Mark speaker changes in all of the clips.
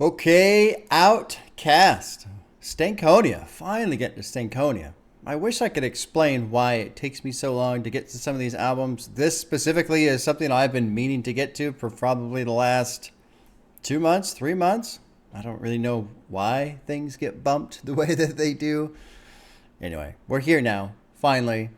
Speaker 1: Okay, Outkast. Stankonia. Finally getting to Stankonia. I wish I could explain why it takes me so long to get to some of these albums. This specifically is something I've been meaning to get to for probably the last 2 months, 3 months. I don't really know why things get bumped the way that they do. Anyway, we're here now. Finally,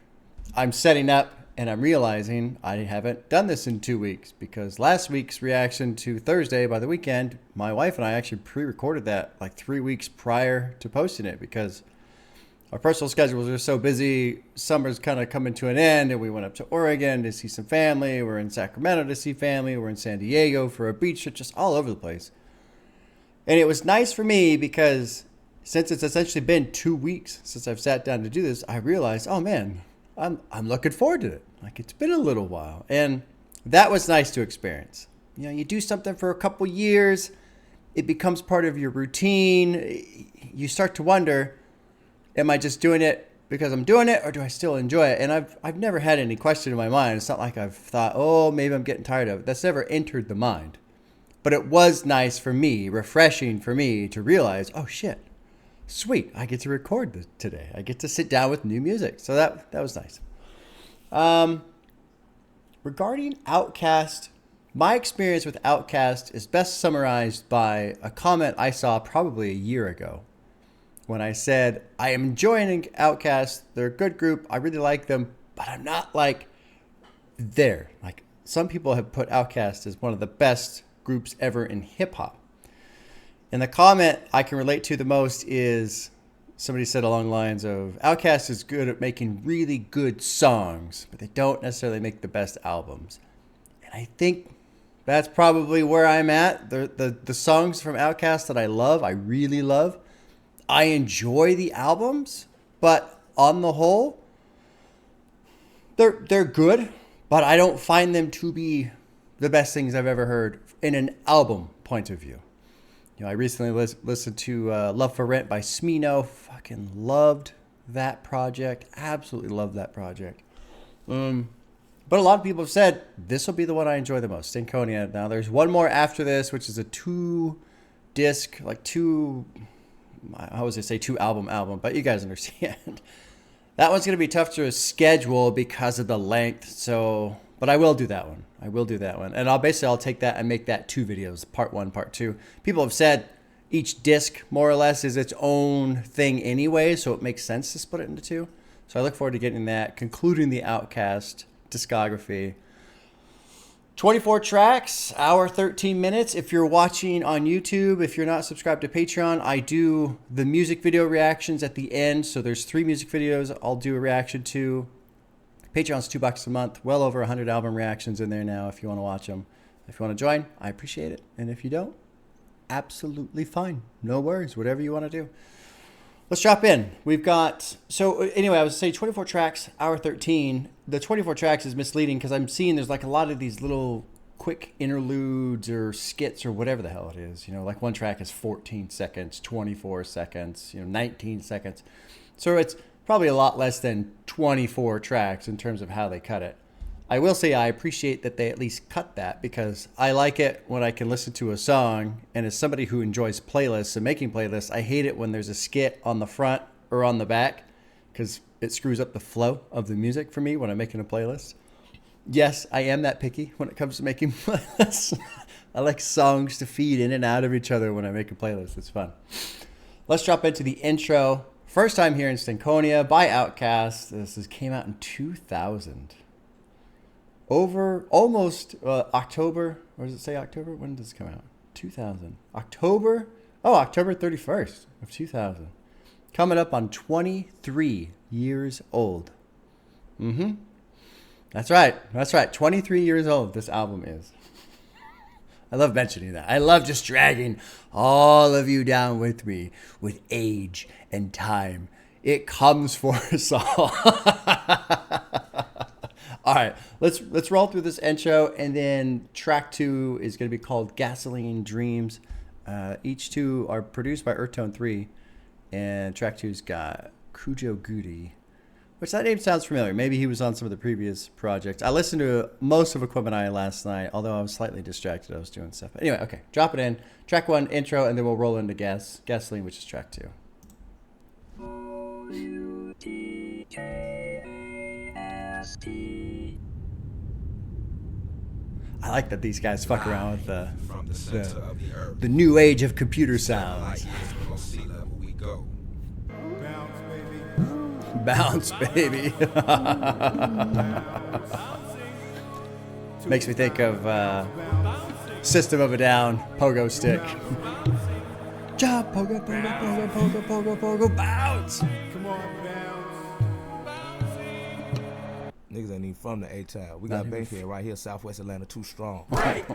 Speaker 1: I'm setting up and I'm realizing I haven't done this in 2 weeks because last week's reaction to Thursday by the weekend, my wife and I actually pre-recorded that like 3 weeks prior to posting it because our personal schedules are so busy. Summer's kind of coming to an end and we went up to Oregon to see some family. We're in Sacramento to see family. We're in San Diego for a beach trip, just all over the place. And it was nice for me because since it's essentially been 2 weeks since I've sat down to do this, I realized, oh man, I'm looking forward to it. Like it's been a little while. And that was nice to experience. You know, you do something for a couple years, it becomes part of your routine. You start to wonder, am I just doing it because I'm doing it or do I still enjoy it? And I've never had any question in my mind. It's not like I've thought, oh, maybe I'm getting tired of it. That's never entered the mind. But it was nice for me, refreshing for me to realize, oh shit, sweet, I get to record this today. I get to sit down with new music. So that was nice. Regarding Outkast, my experience with Outkast is best summarized by a comment I saw probably a year ago when I said, I am enjoying Outkast. They're a good group. I really like them, but I'm not like there. Like some people have put Outkast as one of the best groups ever in hip hop. And the comment I can relate to the most is somebody said along the lines of, Outkast is good at making really good songs, but they don't necessarily make the best albums. And I think that's probably where I'm at. The songs from Outkast that I love, I really love. I enjoy the albums, but on the whole, they're good, but I don't find them to be the best things I've ever heard in an album point of view. You know, I recently listened to Love for Rent by Smino. Fucking loved that project. Absolutely loved that project. But a lot of people have said this will be the one I enjoy the most, Stankonia. Now, there's one more after this, which is a two-disc, like I always say two album, but you guys understand. That one's going to be tough to schedule because of the length. So, but I will do that one. And I'll take that and make that 2 videos, part 1, part 2. People have said each disc more or less is its own thing anyway, so it makes sense to split it into 2. So I look forward to getting that, concluding the Outkast discography. 24 tracks, hour 13 minutes. If you're watching on YouTube, if you're not subscribed to Patreon, I do the music video reactions at the end. So there's 3 music videos I'll do a reaction to. Patreon's $2 a month. Well over 100 album reactions in there now if you want to watch them. If you want to join, I appreciate it. And if you don't, absolutely fine. No worries. Whatever you want to do. Let's drop in. We've got, so anyway, I was saying 24 tracks, hour 13. The 24 tracks is misleading because I'm seeing there's like a lot of these little quick interludes or skits or whatever the hell it is. You know, like one track is 14 seconds, 24 seconds, 19 seconds. So it's probably a lot less than 24 tracks in terms of how they cut it. I will say I appreciate that they at least cut that because I like it when I can listen to a song, and as somebody who enjoys playlists and making playlists, I hate it when there's a skit on the front or on the back because it screws up the flow of the music for me when I'm making a playlist. Yes, I am that picky when it comes to making playlists. I like songs to feed in and out of each other when I make a playlist. It's fun. Let's drop into the intro. First time here in Stankonia by Outkast. This came out in 2000. Over almost October, or does it say October? When does it come out? 2000. October 31st of 2000. Coming up on 23 years old. That's right. 23 years old this album is. I love mentioning that. I love just dragging all of you down with me with age and time. It comes for us all. All right, let's roll through this intro, and then track 2 is going to be called Gasoline Dreams. Each 2 are produced by Earthtone 3, and track 2's got Kujo Goody Which that name sounds familiar. Maybe he was on some of the previous projects. I listened to most of Equipment last night, although I was slightly distracted. I was doing stuff. But anyway, okay. Drop it in. Track 1, intro, and then we'll roll into Gasoline, which is track 2. I like that these guys fuck around with the new age of computer sounds. Bounce, baby. Makes me think of System of a Down, Pogo Stick. Jump, pogo, pogo, pogo, pogo, pogo, pogo, bounce. Come on, bounce.
Speaker 2: Niggas ain't even from the A-Town. We got base here, right here, Southwest Atlanta, too strong.
Speaker 1: Right.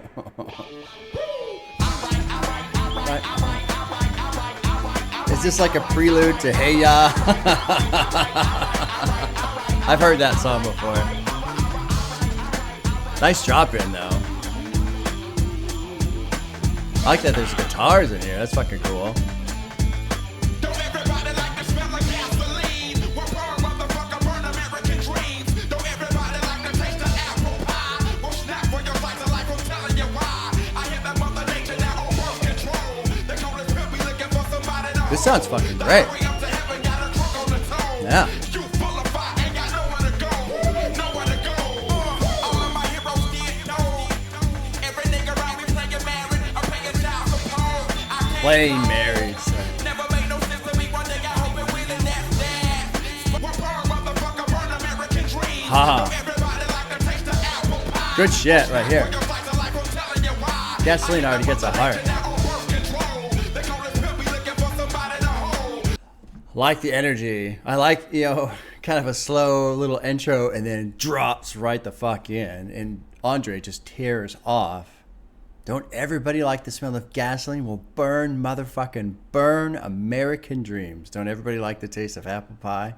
Speaker 1: Is this like a prelude to Hey Ya? I've heard that song before. Nice drop in though. I like that there's guitars in here. That's fucking cool. This sounds fucking great. Yeah. Playing married, so. Haha. Good shit right here. Gasoline already gets a heart. Like the energy. I like, you know, kind of a slow little intro and then drops right the fuck in. And Andre just tears off. Don't everybody like the smell of gasoline? Well, burn American dreams. Don't everybody like the taste of apple pie?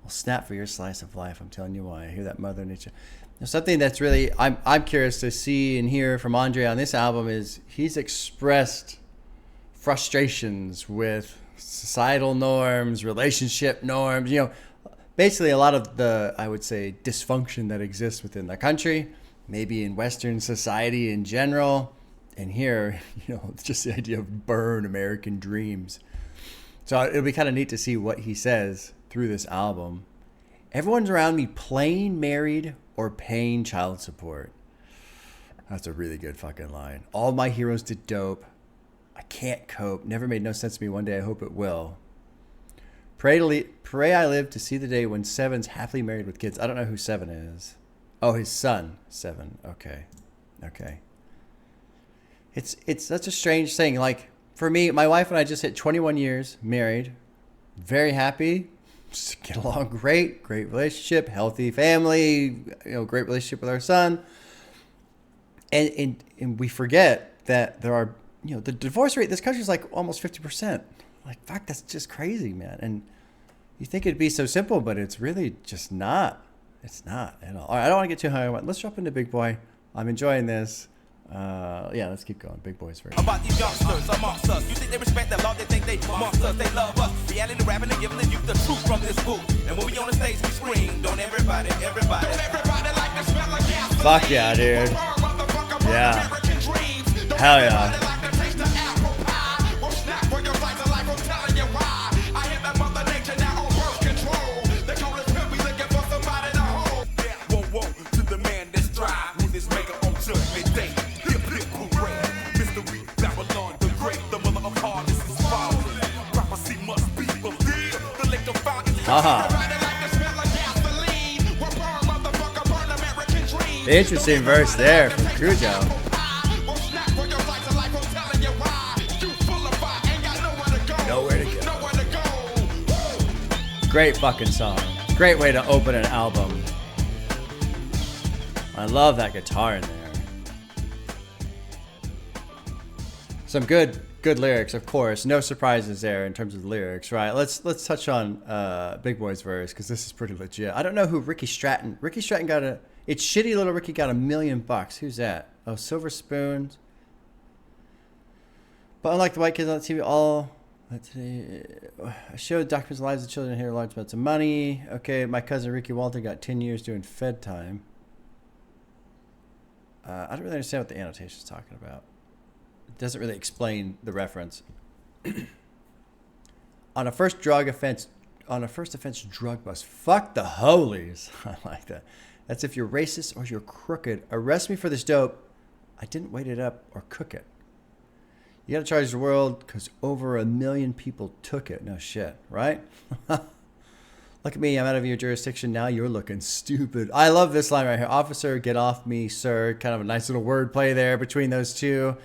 Speaker 1: Well, snap for your slice of life. I'm telling you why. I hear that Mother Nature. Now, something that's really, I'm curious to see and hear from Andre on this album is he's expressed frustrations with societal norms, relationship norms, you know, basically a lot of the, I would say, dysfunction that exists within the country, maybe in Western society in general. And here, you know, it's just the idea of burn American dreams. So it'll be kind of neat to see what he says through this album. Everyone's around me playing married or paying child support. That's a really good fucking line. All my heroes did dope. I can't cope. Never made no sense to me. One day I hope it will. Pray I live to see the day when Seven's happily married with kids. I don't know who Seven is. Oh, his son, Seven. Okay. It's such a strange thing. Like, for me, my wife and I just hit 21 years married. Very happy. Just get along great. Great relationship. Healthy family. You know, great relationship with our son. And we forget that there are, you know, the divorce rate in this country is like almost 50%. Like, fuck, that's just crazy, man. And you think it'd be so simple, but it's really just not. It's not at all. All right, I don't want to get too high. Let's jump into Big Boy. I'm enjoying this. Yeah, let's keep going. Big Boy's version.
Speaker 3: About these youngsters amongst us. You think they respect the law? They think they amongst us. They love us. Reality rapping and giving the youth the truth from this booth. And when we on the stage, we scream. Don't everybody. Don't everybody like the smell of gas.
Speaker 1: Fuck yeah, dude. Yeah. Hell yeah. Interesting verse there from Cujo. Nowhere to go. Great fucking song. Great way to open an album. I love that guitar in there. Some good lyrics, of course. No surprises there in terms of the lyrics, right? Let's touch on Big Boy's verse because this is pretty legit. I don't know who Ricky Stratton got a. It's Shitty Little Ricky got $1 million. Who's that? Oh, Silver Spoons. But unlike the white kids on the TV, all Let's see. I showed documents the lives of children here, large amounts of money. Okay, my cousin Ricky Walter got 10 years doing Fed time. I don't really understand what the annotation is talking about. It doesn't really explain the reference. On a first offense drug bust. Fuck the holies. I like that. That's if you're racist or you're crooked. Arrest me for this dope. I didn't wait it up or cook it. You gotta charge the world because over 1 million people took it. No shit, right? Look at me, I'm out of your jurisdiction now. You're looking stupid. I love this line right here. Officer, get off me, sir. Kind of a nice little word play there between those two.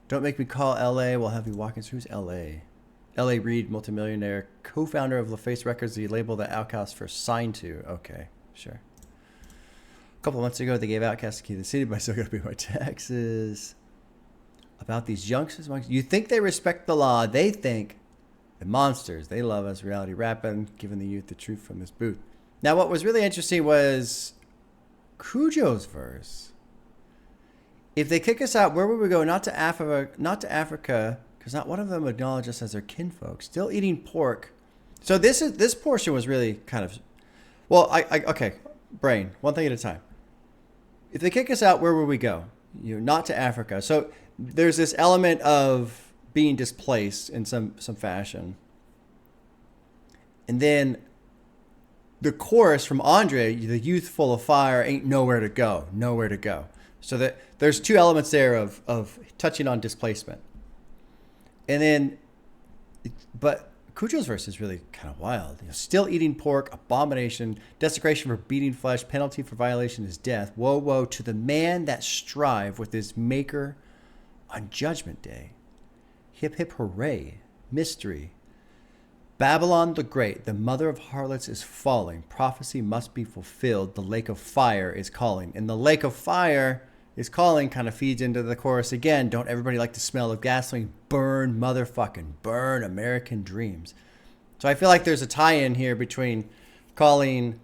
Speaker 1: Don't make me call LA. We'll have you walking through. Who's LA? LA Reid, multimillionaire, co-founder of LaFace Records, the label that Outkast first signed to. Okay, sure. A couple of months ago, they gave Outkast the key to the city, but I still gotta pay my taxes. About these youngsters, you think they respect the law. They think the monsters. They love us, reality rapping, giving the youth the truth from this booth. Now, what was really interesting was Cujo's verse. If they kick us out, where would we go? Not to Africa, because not one of them acknowledge us as their kinfolk. Still eating pork. So this portion was really kind of, well, okay, brain, one thing at a time. If they kick us out, where would we go? Not to Africa. So there's this element of being displaced in some fashion. And then the chorus from Andre, the youth full of fire, ain't nowhere to go, nowhere to go. So that there's two elements there of touching on displacement. And then, but Cujo's verse is really kind of wild. Still eating pork, abomination, desecration for beating flesh, penalty for violation is death. Woe, woe to the man that strive with his maker on judgment day. Hip, hip, hooray, mystery. Babylon the Great, the mother of harlots, is falling. Prophecy must be fulfilled. The lake of fire is calling. And the lake of fire is calling kind of feeds into the chorus again. Don't everybody like the smell of gasoline? Burn, motherfucking burn American dreams. So I feel like there's a tie-in here between calling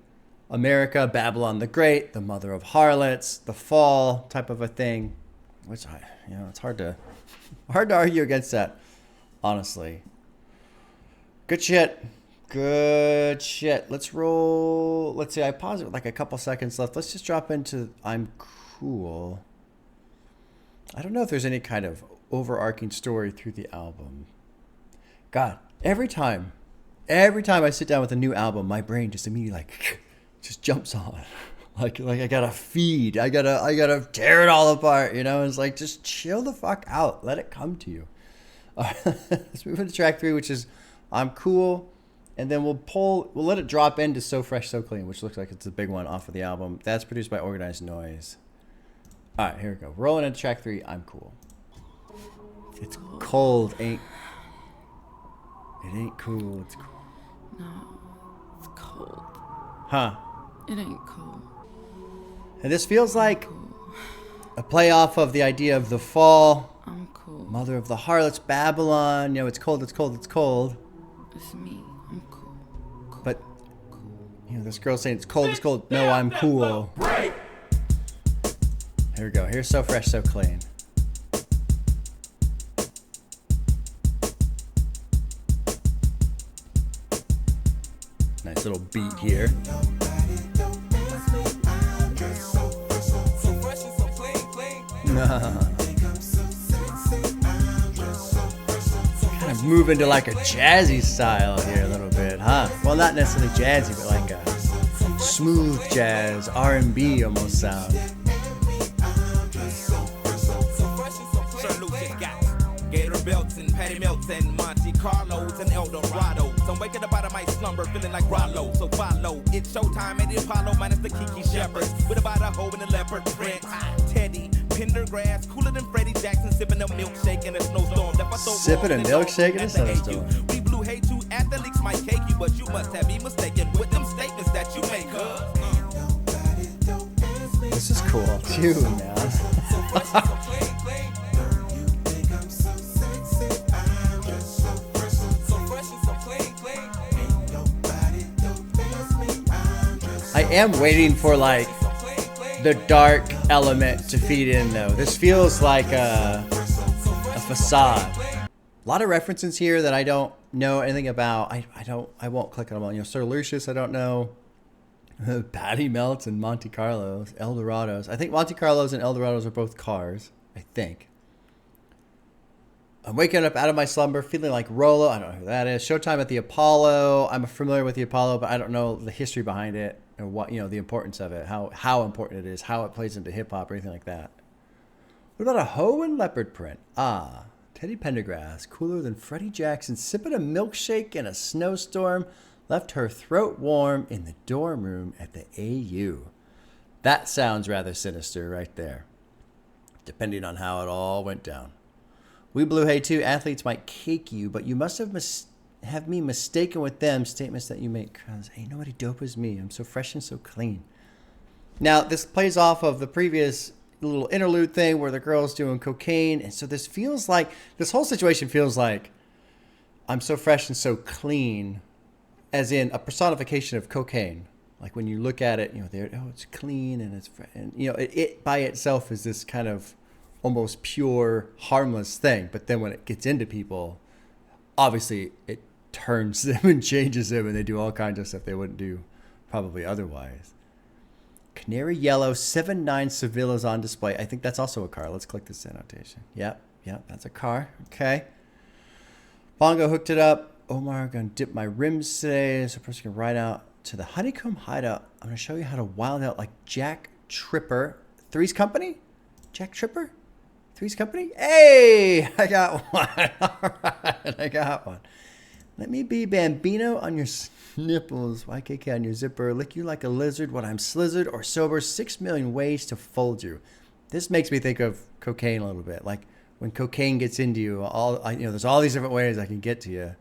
Speaker 1: America Babylon the Great, the mother of harlots, the fall type of a thing. Which it's hard to argue against that, honestly. Good shit. Good shit. Let's roll. Let's see. I paused it with like a couple seconds left. Let's just drop into I'm Cool. I don't know if there's any kind of overarching story through the album. God, every time I sit down with a new album, my brain just immediately just jumps on. Like I gotta feed. I gotta tear it all apart. It's like, just chill the fuck out. Let it come to you. Let's move into track 3, which is I'm Cool. And then we'll let it drop into So Fresh, So Clean, which looks like it's a big one off of the album. That's produced by Organized Noise. All right, here we go. Rolling into track 3, I'm Cool. It's cold, it ain't cool, it's cool.
Speaker 4: No, it's cold.
Speaker 1: Huh.
Speaker 4: It ain't cool.
Speaker 1: And this feels like a play off of the idea of the fall.
Speaker 4: I'm cool.
Speaker 1: Mother of the harlots, Babylon. It's cold, it's cold, it's cold.
Speaker 4: It's me. I'm cool.
Speaker 1: But, this girl's saying it's cold, it's cold. No, I'm cool. Here we go. Here's So Fresh, So Clean. Nice little beat here. Kind of move into like a jazzy style here a little bit, huh? Well, not necessarily jazzy, but like a smooth jazz, R&B almost sound.
Speaker 3: Belts and Patty Melts and Monte Carlos and El Dorado. I'm waking up out of my slumber feeling like Rollo. So follow, it's showtime at the Apollo minus the Kiki Shepherds. With about a hoe and a leopard print. Teddy, Pendergrass, cooler than Freddie Jackson, sipping a milkshake in a snowstorm.
Speaker 1: Sipping a milkshake in a snowstorm.
Speaker 3: We blew hay to athletes might cake you, but you must have me mistaken with them statements that you make.
Speaker 1: This is cool too, man. I am waiting for like the dark element to feed in though. This feels like a facade. A lot of references here that I don't know anything about. I won't click on them all. You know, Sir Lucius, I don't know. Patty Melts and Monte Carlos, Eldorados. I think Monte Carlos and Eldorados are both cars. I think. I'm waking up out of my slumber, feeling like Rolo. I don't know who that is. Showtime at the Apollo. I'm familiar with the Apollo, but I don't know the history behind it and what, you know, the importance of it, how important it is, how it plays into hip hop or anything like that. What about a hoe and leopard print? Ah, Teddy Pendergrass, cooler than Freddie Jackson, sipping a milkshake in a snowstorm, left her throat warm in the dorm room at the AU. That sounds rather sinister right there, depending on how it all went down. We Blue Hay too. Athletes might cake you, but you must have me mistaken with them. Statements that you make. Ain't nobody dope as me. I'm so fresh and so clean. Now, this plays off of the previous little interlude thing where the girl's doing cocaine. And so this whole situation feels like I'm so fresh and so clean, as in a personification of cocaine. Like when you look at it, you know, it's clean and it's, and you know, it by itself is this kind of almost pure, harmless thing. But then when it gets into people, obviously it turns them and changes them, and they do all kinds of stuff they wouldn't do probably otherwise. Canary Yellow 79 Sevilla's on display. I think that's also a car. Let's click this annotation. Yep, that's a car. Okay. Bongo hooked it up. Omar, gonna dip my rims today. So a person can ride out to the Honeycomb Hideout. I'm gonna show you how to wild out like Jack Tripper. Three's Company? Jack Tripper? Three's Company? Hey, I got one. All right, I got one. Let me be Bambino on your nipples, YKK on your zipper, lick you like a lizard when I'm slizzard or sober, 6 million ways to fold you. This makes me think of cocaine a little bit. Like when cocaine gets into you, there's all these different ways I can get to you.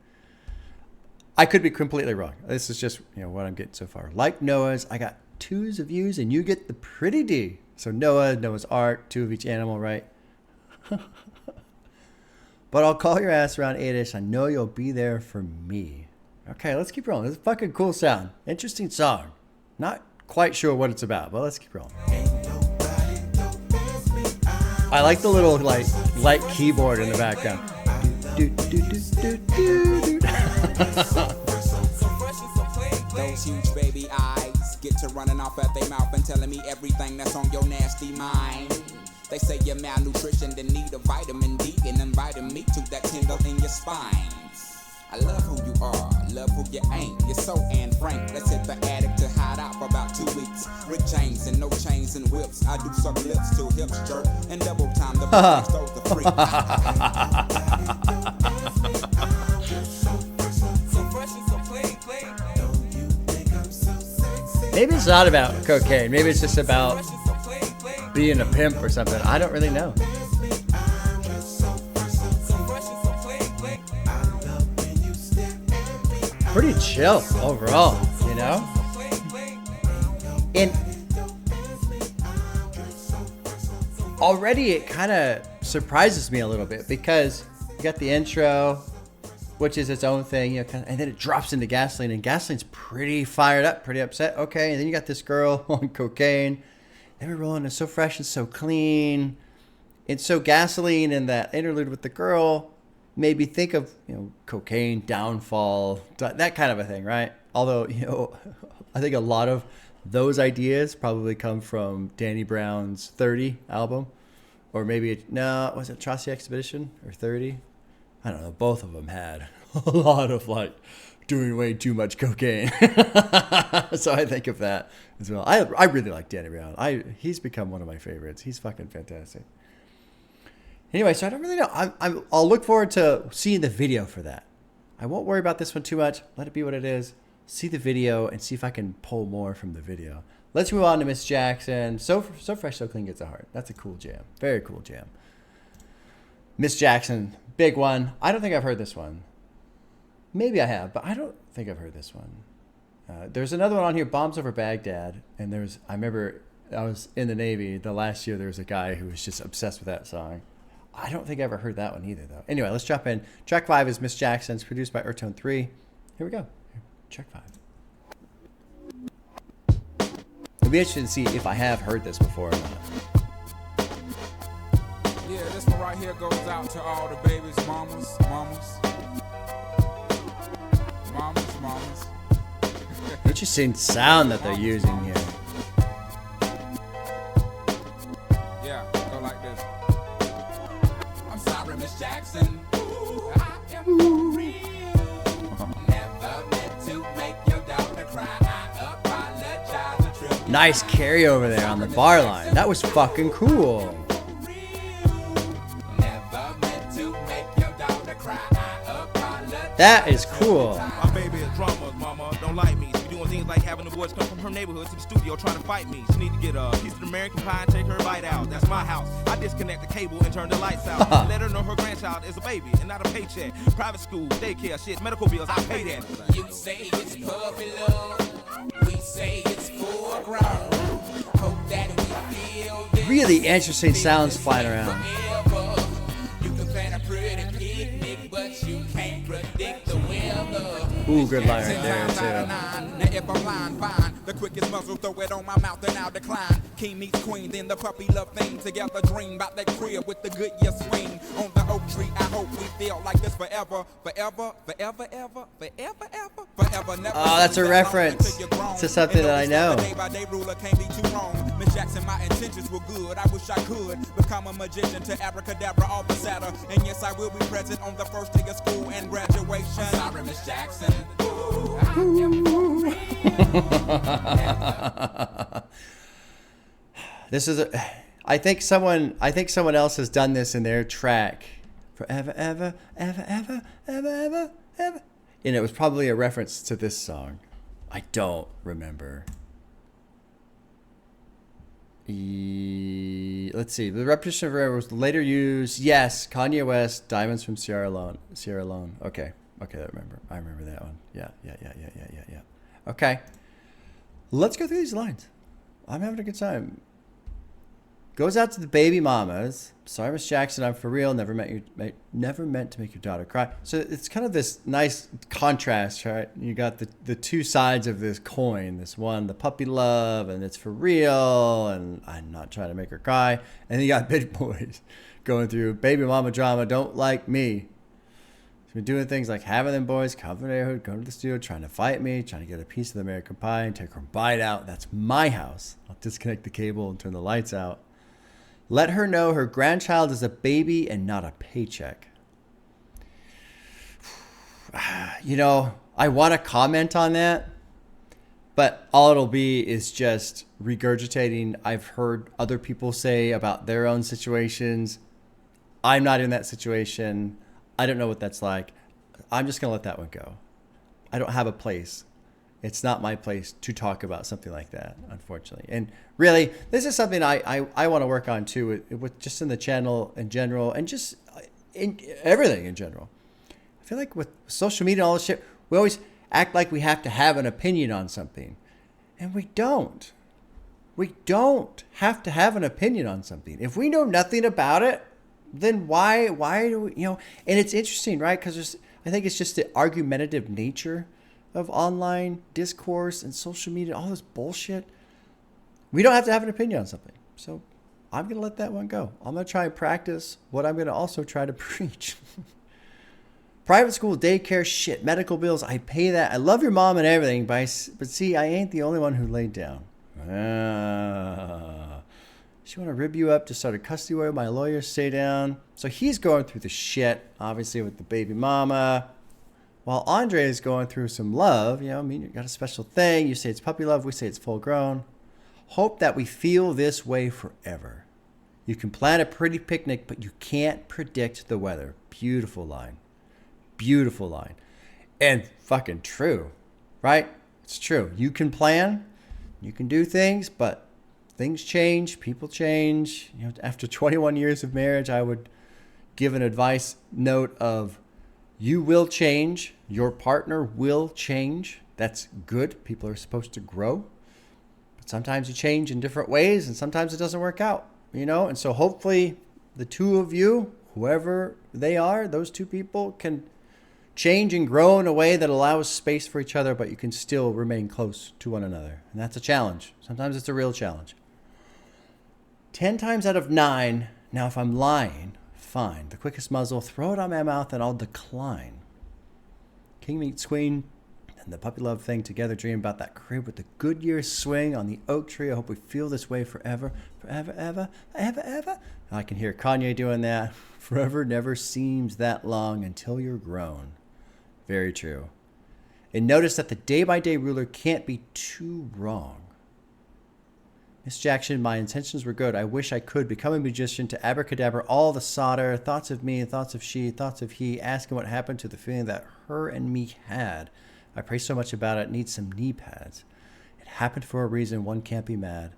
Speaker 1: I could be completely wrong. This is just, what I'm getting so far. Like Noah's, I got 2s of views and you get the pretty D. So Noah's art, 2 of each animal, right? But I'll call your ass around 8ish. I know you'll be there for me. Okay, let's keep rolling. This is a fucking cool sound. Interesting song. Not quite sure what it's about, but let's keep rolling. I like the little light keyboard in the background.
Speaker 5: Those huge baby eyes get to running off at their mouth and telling me everything that's on your nasty mind. They say you're malnutrition, then need a vitamin D, and inviting me to that tingle in your spine. I love who you are, love who you ain't. You're so Anne Frank. Let's hit the attic to hide out for about 2 weeks. Rick James and no chains and whips. I do suck lips till hips jerk and double time the box goes the freak.
Speaker 1: Maybe it's not about cocaine. Maybe it's just about being a pimp or something. I don't really know. Pretty chill overall, And already it kind of surprises me a little bit because you got the intro, which is its own thing, and then it drops into Gasoline, and Gasoline's pretty fired up, pretty upset. Okay, and then you got this girl on cocaine. Then we're rolling, it's so fresh and so clean. And so Gasoline and that interlude with the girl made me think of, cocaine, downfall, that kind of a thing, right? Although, I think a lot of those ideas probably come from Danny Brown's 30 album. Or maybe, was it Atrocity Expedition or 30? I don't know. Both of them had a lot of doing way too much cocaine. So I think of that as well. I really like Danny Brown. He's become one of my favorites. He's fucking fantastic. Anyway, so I don't really know. I'll look forward to seeing the video for that. I won't worry about this one too much. Let it be what it is. See the video and see if I can pull more from the video. Let's move on to Miss Jackson. So Fresh, So Clean Gets a Heart. That's a cool jam. Very cool jam. Miss Jackson, big one. I don't think I've heard this one. Maybe I have, but I don't think I've heard this one. There's another one on here, Bombs Over Baghdad. And I remember I was in the Navy the last year. There was a guy who was just obsessed with that song. I don't think I ever heard that one either, though. Anyway, let's drop in. Track 5 is Miss Jackson's, produced by Earthtone 3. Here we go. Track 5. It'll be interesting to see if I have heard this before or not.
Speaker 5: Yeah, this one right here goes out to all the babies, mamas.
Speaker 1: Interesting sound that they're using here.
Speaker 5: Yeah, go like this. I'm sorry, Miss Jackson. Ooh, I am for real. Never meant to make your daughter cry. I apologize a trillion
Speaker 1: Nice carryover there on the bar line. That was fucking cool.
Speaker 5: Never meant to make your daughter cry. I apologize.
Speaker 1: That is cool.
Speaker 3: My baby is drama, mama. Don't like me. She doing things like having the boys come from her neighborhood to the studio trying to fight me. She need to get a piece of American pie and take her bite out. That's my house. I disconnect the cable and turn the lights out. Let her know her grandchild is a baby and not a paycheck. Private school, daycare, shit, medical bills, I pay that.
Speaker 5: You say it's puppy love. We say it's full grown. Hope that we feel this
Speaker 1: Really interesting sounds flying around.
Speaker 5: forever. You can plan a pretty picnic, but you can't predict the weather.
Speaker 1: Ooh, good line right
Speaker 5: 10
Speaker 1: there,
Speaker 5: times out of
Speaker 1: too.
Speaker 5: 9. Now if I'm lying, fine. The quickest muzzle, throw it on my mouth and I'll decline. King meets queen, then the puppy love thing. Together dream about that crib with the good year swing. On the oak tree, I hope we feel like this forever. Forever, forever, ever, forever, ever, forever, never.
Speaker 1: Oh, that's a
Speaker 5: Long
Speaker 1: reference
Speaker 5: until you're grown.
Speaker 1: to something that I
Speaker 5: And
Speaker 1: know.
Speaker 5: the day-by-day ruler can't be too wrong. Miss Jackson, my intentions were good. I wish I could become a magician to abracadabra all the sadder. And yes, I will be present on the first day of school and graduation. I'm sorry, Miss Jackson. Ooh, I am for real.
Speaker 1: This is I think someone else has done this in their track. Forever, ever, ever, ever, ever, ever, ever. And it was probably a reference to this song. I don't remember. Let's see. The repetition of Forever was later used. Yes, Kanye West, Diamonds from Sierra Leone. Okay, I remember that one. Yeah. Okay. Let's go through these lines. I'm having a good time. Goes out to the baby mamas. Sorry, Miss Jackson, I'm for real. Never meant to make your daughter cry. So it's kind of this nice contrast, right? You got the two sides of this coin. This one, the puppy love, and it's for real, and I'm not trying to make her cry. And then you got big boys going through baby mama drama. Don't like me. She's been doing things like having them boys come from the neighborhood, going to the studio, trying to fight me, trying to get a piece of the American pie and take her bite out. That's my house. I'll disconnect the cable and turn the lights out. Let her know her grandchild is a baby and not a paycheck. You know, I want to comment on that, but all it'll be is just regurgitating. I've heard other people say about their own situations. I'm not in that situation. I don't know what that's like. I'm just going to let that one go. I don't have a place. It's not my place to talk about something like that, unfortunately. And really, this is something I want to work on too, with just in the channel in general and just in everything in general. I feel like with social media and all this shit, we always act like we have to have an opinion on something. And we don't. We don't have to have an opinion on something. If we know nothing about it, then why do we, and it's interesting, right? Because I think it's just the argumentative nature of online discourse and social media, all this bullshit. We don't have to have an opinion on something. So I'm going to let that one go. I'm going to try and practice what I'm going to also try to preach. Private school, daycare, shit, medical bills, I pay that. I love your mom and everything, but see, I ain't the only one who laid down. She want to rib you up to start a custody war. My lawyer, stay down. So he's going through the shit, obviously, with the baby mama. While Andre is going through some love, you got a special thing. You say it's puppy love. We say it's full grown. Hope that we feel this way forever. You can plan a pretty picnic, but you can't predict the weather. Beautiful line. Beautiful line. And fucking true, right? It's true. You can plan. You can do things, but things change. People change. After 21 years of marriage, I would give an advice note of, you will change. Your partner will change. That's good. People are supposed to grow. But sometimes you change in different ways, and sometimes it doesn't work out, And so hopefully the two of you, whoever they are, those two people can change and grow in a way that allows space for each other, but you can still remain close to one another. And that's a challenge. Sometimes it's a real challenge. 10 times out of 9, now if I'm lying, fine. The quickest muzzle, throw it on my mouth and I'll decline. King meets queen, then and the puppy love thing together. Dream about that crib with the Goodyear swing on the oak tree. I hope we feel this way forever, forever, ever, ever, ever. I can hear Kanye doing that. Forever never seems that long until you're grown. Very true. And notice that the day-by-day ruler can't be too wrong. Miss Jackson, my intentions were good. I wish I could become a musician to abracadabra all the solder. Thoughts of me, thoughts of she, thoughts of he. Asking what happened to the feeling that her and me had. I pray so much about it. Need some knee pads. It happened for a reason. One can't be mad.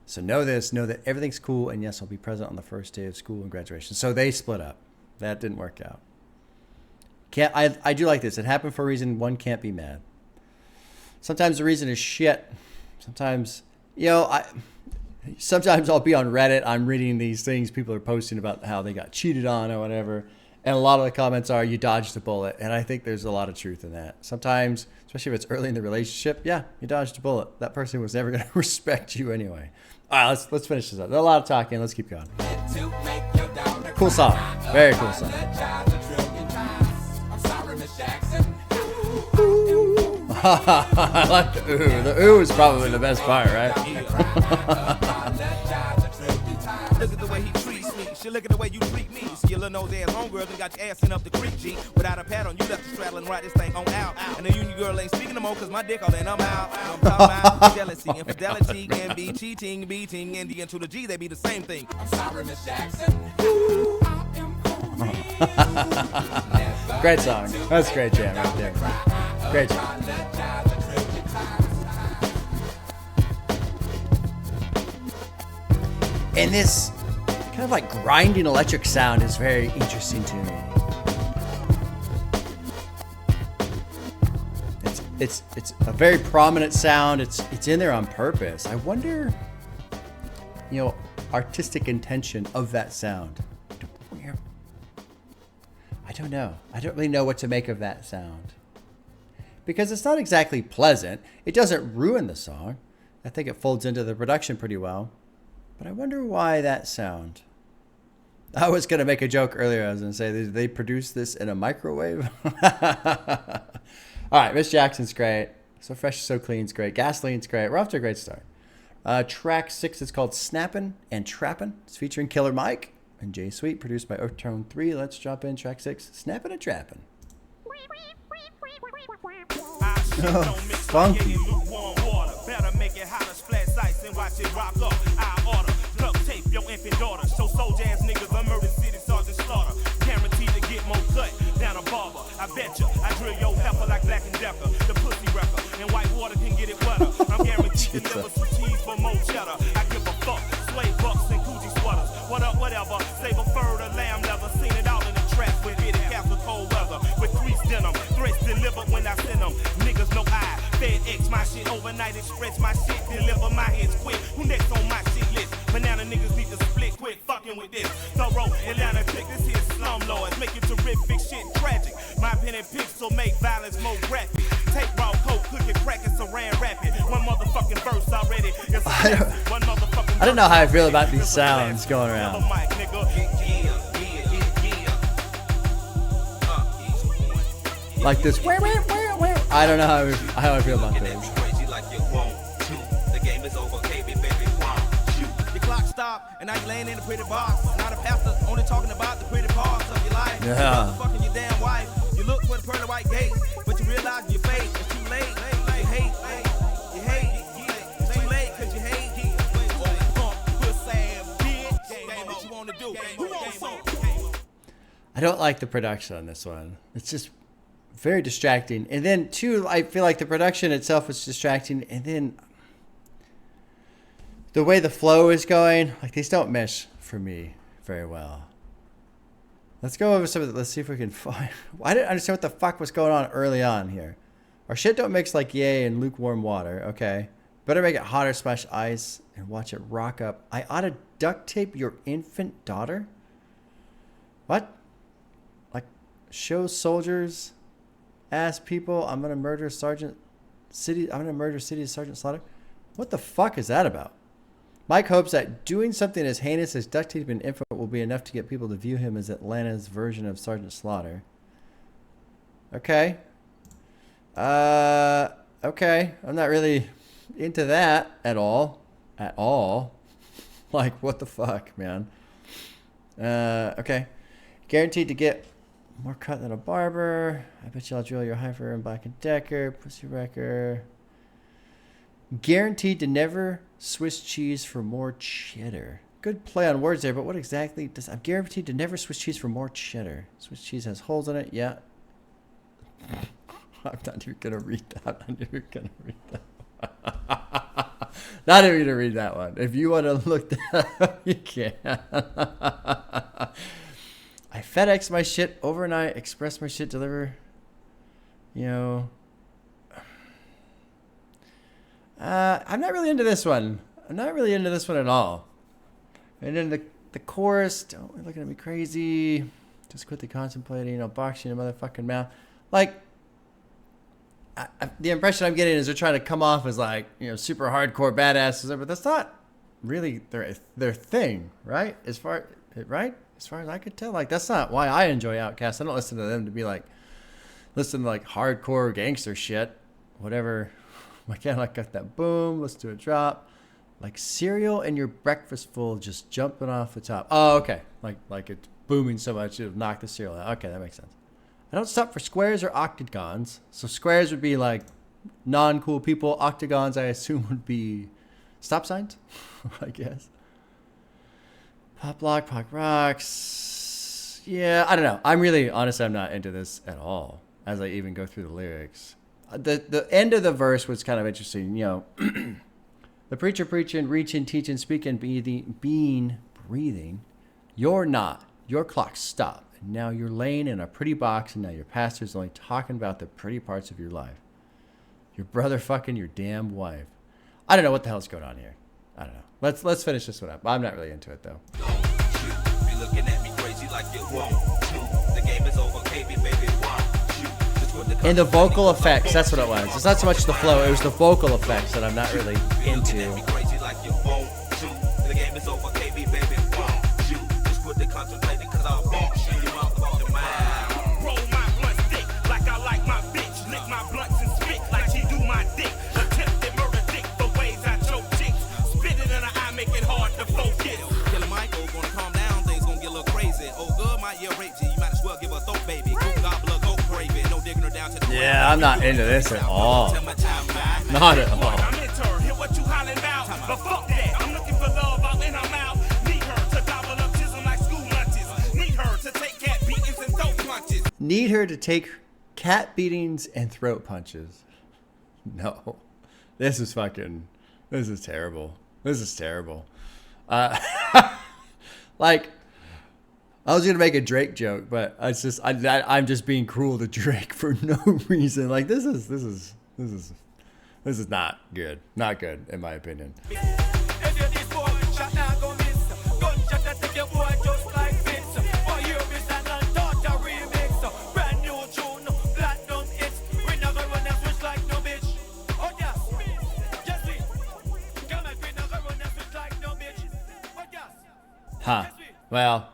Speaker 1: So know this. Know that everything's cool. And yes, I'll be present on the first day of school and graduation. So they split up. That didn't work out. I do like this. It happened for a reason. One can't be mad. Sometimes the reason is shit. Sometimes, sometimes I'll be on Reddit. I'm reading these things people are posting about how they got cheated on or whatever. And a lot of the comments are, you dodged a bullet. And I think there's a lot of truth in that. Sometimes, especially if it's early in the relationship, yeah, you dodged a bullet. That person was never going to respect you anyway. All right, let's finish this up. There's a lot of talking. Let's keep going. Cool song. Very cool song. I like the ooh. The ooh is probably the best part, right?
Speaker 3: Look at the way he treats me. She look at the way you treat me. See your little nose ass homegirls and got your ass in up the creek, G. Without a pad on, you left the straddle and ride this thing on out. And the union girl ain't speaking no more, cause my dick all in, I'm out. I'm talking about jealousy. Infidelity can be cheating, beating, and the N to the G, they be the same thing. I'm sorry, Miss Jackson.
Speaker 1: Great song. That's a great jam right there. Great jam. And this kind of like grinding electric sound is very interesting to me. It's a very prominent sound. It's in there on purpose. I wonder, artistic intention of that sound. I don't know. I don't really know what to make of that sound. Because it's not exactly pleasant. It doesn't ruin the song. I think it folds into the production pretty well. But I wonder why that sound. I was going to make a joke earlier. I was going to say, they produced this in a microwave. All right, Miss Jackson's great. So Fresh, So Clean's great. Gasoline's great. We're off to a great start. Track 6 is called Snappin and Trappin. It's featuring Killer Mike and Jay Sweet, produced by Oaktone 3. Let's drop in track 6, Snappin and Trappin. Oh, funky.
Speaker 3: Better make it hotter, splash ice and watch it rock up. I order, duct tape your infant daughter. So soldier ass niggas, I murder city, sergeant slaughter. Guaranteed to get more cut down a barber. I bet you, I drill your heifer like Black and Decker, the pussy wrecker. And white water can get it wetter. I'm guaranteed to deliver some cheese for more cheddar. I give a fuck, sway bucks and coochie sweaters. What up, whatever, save a fur to lamb leather. Seen it all in the trap with it half the cold weather. With crease denim, threats delivered when I send them. Niggas no eye, FedEx my shit, overnight express my shit, deliver my hits quick. Who next on my shit list? Banana niggas need to split, quit fucking with this. Thorough Atlanta click, this here slum lords, make it terrific shit tragic. My pen and pixel make violence more graphic. Take raw coke, cook it, crack it, saran wrap it. One motherfucking verse already.
Speaker 1: I don't know how I feel about these sounds going around. Like this. I don't know how I feel about this.
Speaker 3: The clock stopped, and now you laying in the pretty box. Now the pastor only talking about the pretty parts of your life.
Speaker 1: Yeah.
Speaker 3: Fucking your damn wife. You look for the pearly white gates, but you realize in your face it's too late. You hate. It's too late because you hate. What you want to do?
Speaker 1: I don't like the production on this one. It's just very distracting. And then, too, I feel like the production itself is distracting. And then the way the flow is going, like, these don't mesh for me very well. Let's go over some of the, let's see if we can find. I didn't understand what the fuck was going on early on here. Our shit don't mix like yay and lukewarm water. Okay. Better make it hotter, smash ice, and watch it rock up. I ought to duct tape your infant daughter? What? Like, show soldiers, ask people, I'm gonna murder Sergeant Slaughter? What the fuck is that about? Mike hopes that doing something as heinous as duct taping an infant will be enough to get people to view him as Atlanta's version of Sergeant Slaughter. Okay. Okay. I'm not really into that at all. At all. Like, what the fuck, man? Okay. Guaranteed to get more cut than a barber. I bet you I'll drill your heifer in Black & Decker. Pussy Wrecker. Guaranteed to never Swiss cheese for more cheddar. Good play on words there, but what exactly does... I'm guaranteed to never Swiss cheese for more cheddar. Swiss cheese has holes in it. Yeah. I'm not even going to read that. I'm not even going to read that. Not even going to read that one. If you want to look that up, you can. I FedEx my shit overnight, express my shit, deliver. You know. I'm not really into this one. I'm not really into this one at all. And then the chorus, don't be looking at me crazy. Just quit the contemplating, box you in the motherfucking mouth. Like, the impression I'm getting is they're trying to come off as like, super hardcore badasses, but that's not really their thing, right? As far as I could tell, like, that's not why I enjoy Outkast. I don't listen to them to be like, listen to like hardcore gangster shit, whatever. I can't like got that boom. Let's do a drop. Like cereal and your breakfast full just jumping off the top. Oh, okay. Like it's booming so much it'll knock the cereal out. Okay, that makes sense. I don't stop for squares or octagons. So squares would be like non-cool people. Octagons, I assume, would be stop signs, I guess. Pop lock, pop rocks. Yeah, I don't know. Honestly, I'm not into this at all as I even go through the lyrics. The end of the verse was kind of interesting, The preacher preaching, reaching, teaching, speaking, being, breathing. You're not. Your clock stopped. And now you're laying in a pretty box, and now your pastor's only talking about the pretty parts of your life. Your brother fucking your damn wife. I don't know what the hell's going on here. I don't know. Let's finish this one up. I'm not really into it though.
Speaker 3: Be looking at me crazy like you won't. The game is over, baby, baby.
Speaker 1: And the vocal effects, that's what it was. It's not so much the flow, it was the vocal effects that I'm not really into. Yeah, I'm not into this at all. Not at all. Need her to take cat beatings and throat punches. No. This is terrible. This is terrible. Like, I was gonna make a Drake joke, but I'm just being cruel to Drake for no reason. Like this is not good. Not good in my opinion. Huh. Well,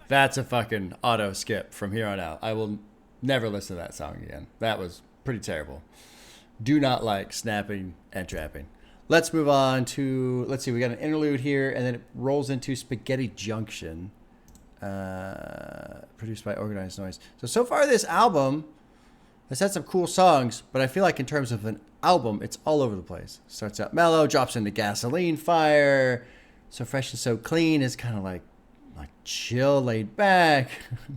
Speaker 1: that's a fucking auto skip from here on out. I will never listen to that song again. That was pretty terrible. Do not like Snapping and Trapping. Let's move on to, let's see, we got an interlude here, and then it rolls into Spaghetti Junction, produced by Organized Noise. So far this album has had some cool songs, but I feel like in terms of an album, it's all over the place. Starts out mellow, drops into Gasoline Fire. So Fresh and So Clean is kind of like chill, laid back.